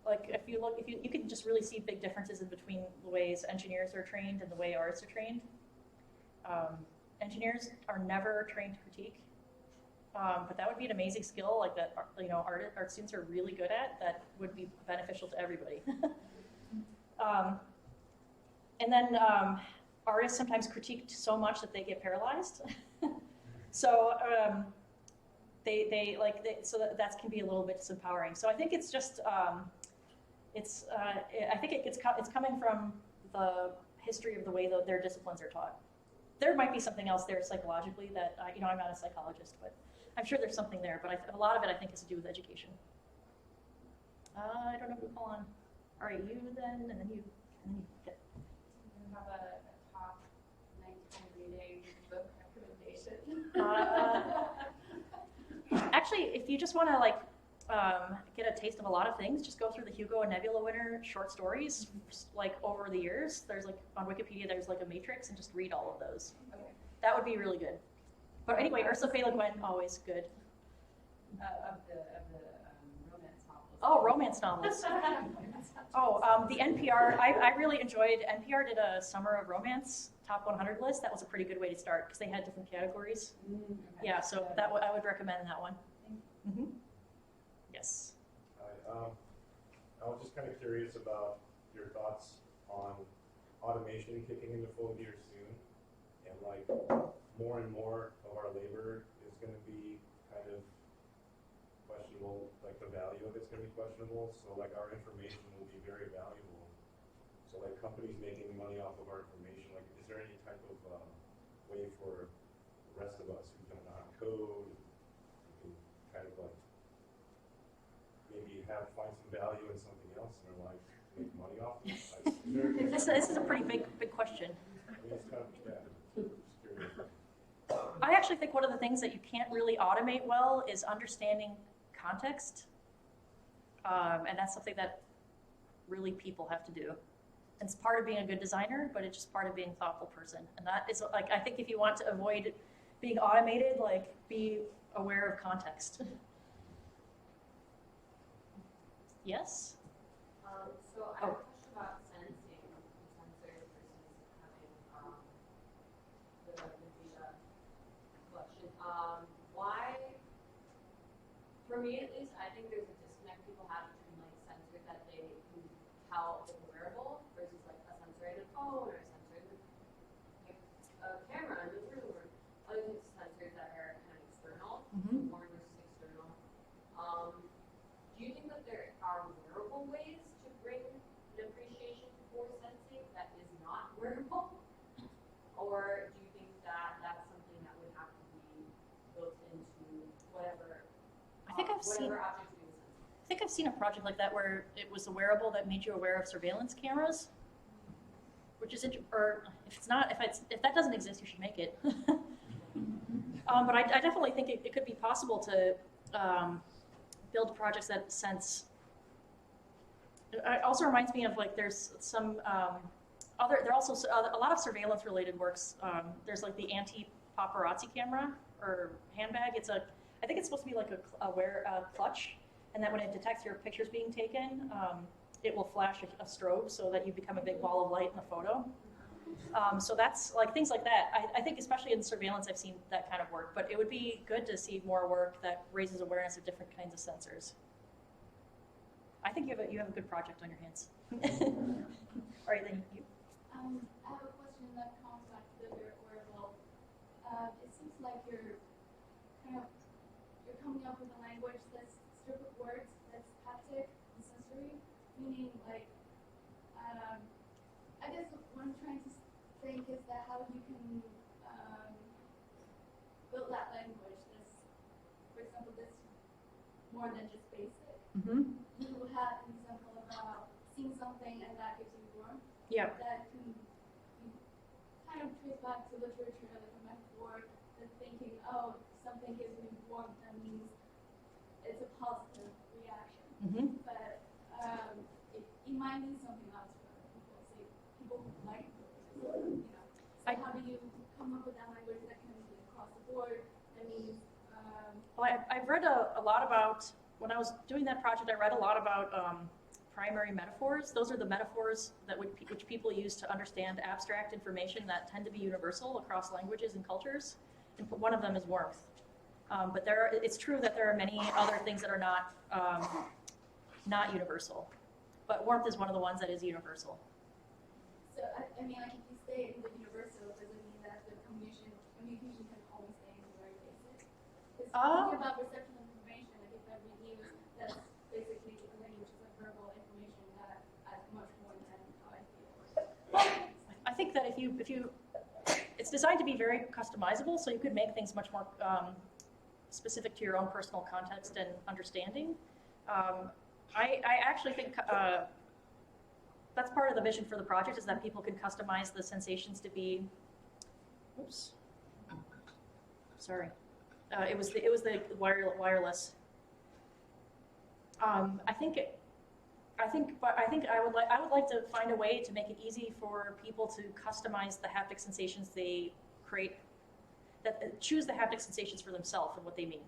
Like if you can just really see big differences in between the ways engineers are trained and the way artists are trained. Engineers are never trained to critique, but that would be an amazing skill, like that art students are really good at. That would be beneficial to everybody. And then artists sometimes critique so much that they get paralyzed. So that can be a little bit disempowering. So I think it's just I think it's coming from the history of the way that their disciplines are taught. There might be something else there psychologically that I'm not a psychologist, but I'm sure there's something there. But a lot of it I think has to do with education. I don't know who to call on. All right, you then, and then you. Get. You have a top nighttime reading book recommendation? Actually, if you just want to get a taste of a lot of things, just go through the Hugo and Nebula winner short stories over the years. There's on Wikipedia there's a matrix, and just read all of those. Okay. That would be really good. But anyway, Ursula K. Le Guin, always good. Of the romance novels. Oh, romance novels. The NPR, I really enjoyed, NPR did a Summer of Romance Top 100 list. That was a pretty good way to start because they had different categories. Okay. Yeah, so I would recommend that one. Mm-hmm. Yes. I was just kind of curious about your thoughts on automation kicking into full gear soon, and more and more of our labor is going to be kind of questionable, the value of it's going to be questionable, so our information will be very valuable. So companies making money off of our information, is there any type of way for the rest of us who don't know how to code, who can kind of maybe find some value in something else in their life to make money off of? This is a pretty big question. It's kind of, just curious. I actually think one of the things that you can't really automate well is understanding context. And that's something that really people have to do. And it's part of being a good designer, but it's just part of being a thoughtful person. And that is I think if you want to avoid being automated, be aware of context. Yes? So I have a question about sensing sensors versus having the data collection. Why, for me at least, I think there's a disconnect people have between sensors that they can tell is a wearable versus a sensor in a phone or a sensor in a camera in the room or other types of sensors that are kind of external, foreign versus external. Do you think that there are wearable ways to bring an appreciation for sensing that is not wearable? Or do you think that that's something that would have to be built into whatever object is being sensed? I think I've seen a project like that where it was a wearable that made you aware of surveillance cameras, which is or if it's not, if that doesn't exist, you should make it. But I definitely think it could be possible to build projects that sense. It also reminds me of like there's some there are also a lot of surveillance related works. There's like the anti-paparazzi camera or handbag. I think it's supposed to be like a clutch, and that when it detects your pictures being taken, it will flash a strobe so that you become a big ball of light in the photo. So that's like things like that. I think especially in surveillance, I've seen that kind of work, but it would be good to see more work that raises awareness of different kinds of sensors. I think you have a good project on your hands. All right, then you. I have a question that comes back to your wearable. It seems like you're coming up with a language that's stripped of words, that's haptic and sensory, meaning like, I guess what I'm trying to think is that how you can build that language that's, for example, that's more than just basic. Mm-hmm. You had an example about seeing something and that gives you warmth. Yeah. That can kind of trace back to literature, like a metaphor, that thinking, oh, something gives me warmth, that means it's a positive reaction. Mm-hmm. But it might mean something else for people. Say people who like it, So how do you come up with that language that can be across the board? That means. Well, I've read a lot about, when I was doing that project, I read a lot about primary metaphors. Those are the metaphors that which people use to understand abstract information that tend to be universal across languages and cultures. And one of them is warmth. But it's true that there are many other things that are not universal. But warmth is one of the ones that is universal. So, I mean, like if you stay in the universal, does it mean that the communication can always stay in the very basic? Because thinking about reception of information, like if I read news, that's basically a language of verbal information that adds much more than how I feel. I think that if you, it's designed to be very customizable, so you could make things much more specific to your own personal context and understanding. I actually think that's part of the vision for the project, is that people can customize the sensations to be. Oops. Sorry. It was the wireless. I would like to find a way to make it easy for people to customize the haptic sensations they create, that choose the haptic sensations for themselves and what they mean.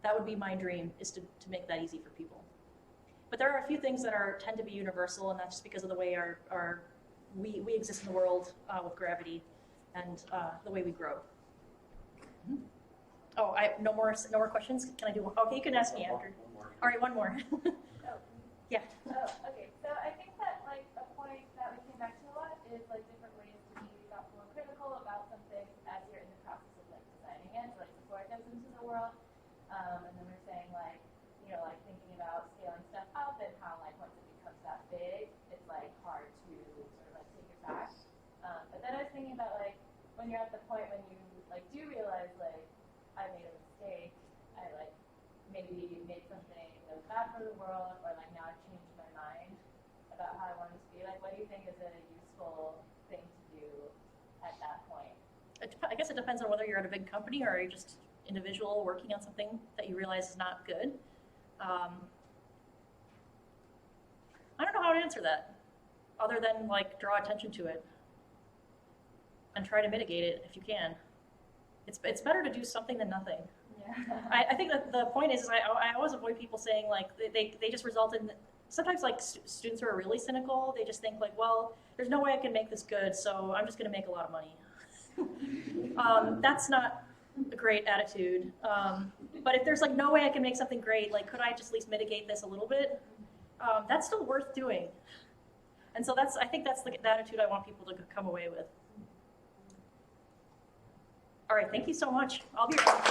That would be my dream, is to make that easy for people. But there are a few things that tend to be universal, and that's just because of the way we exist in the world with gravity and the way we grow. Mm-hmm. Oh, no more questions? Can I do one? Okay, you can ask me after. One more. All right, one more. Yeah. Okay, so I think that like a point that we came back to a lot is like different ways to be thoughtful and critical about something as you're in the process of like designing it, like before it goes into the world. And then we're saying like, like thinking about scaling stuff up and how like once it becomes that big, it's like hard to sort of like take it back. But then I was thinking about like when you're at the point when you like do realize like I made a mistake, I like maybe made something that was bad for the world, or like now I've changed my mind about how I want it to be. Like, what do you think is a useful thing to do at that point? I guess it depends on whether you're at a big company or you're just individual working on something that you realize is not good. I don't know how to answer that, other than like draw attention to it and try to mitigate it if you can. It's better to do something than nothing. Yeah. I think that the point is I always avoid people saying like they just result in, sometimes like students who are really cynical, they just think like, well, there's no way I can make this good, so I'm just going to make a lot of money. That's not a great attitude. But if there's like no way I can make something great, like could I just at least mitigate this a little bit? That's still worth doing. And so I think that's the attitude I want people to come away with. All right, thank you so much. I'll be around.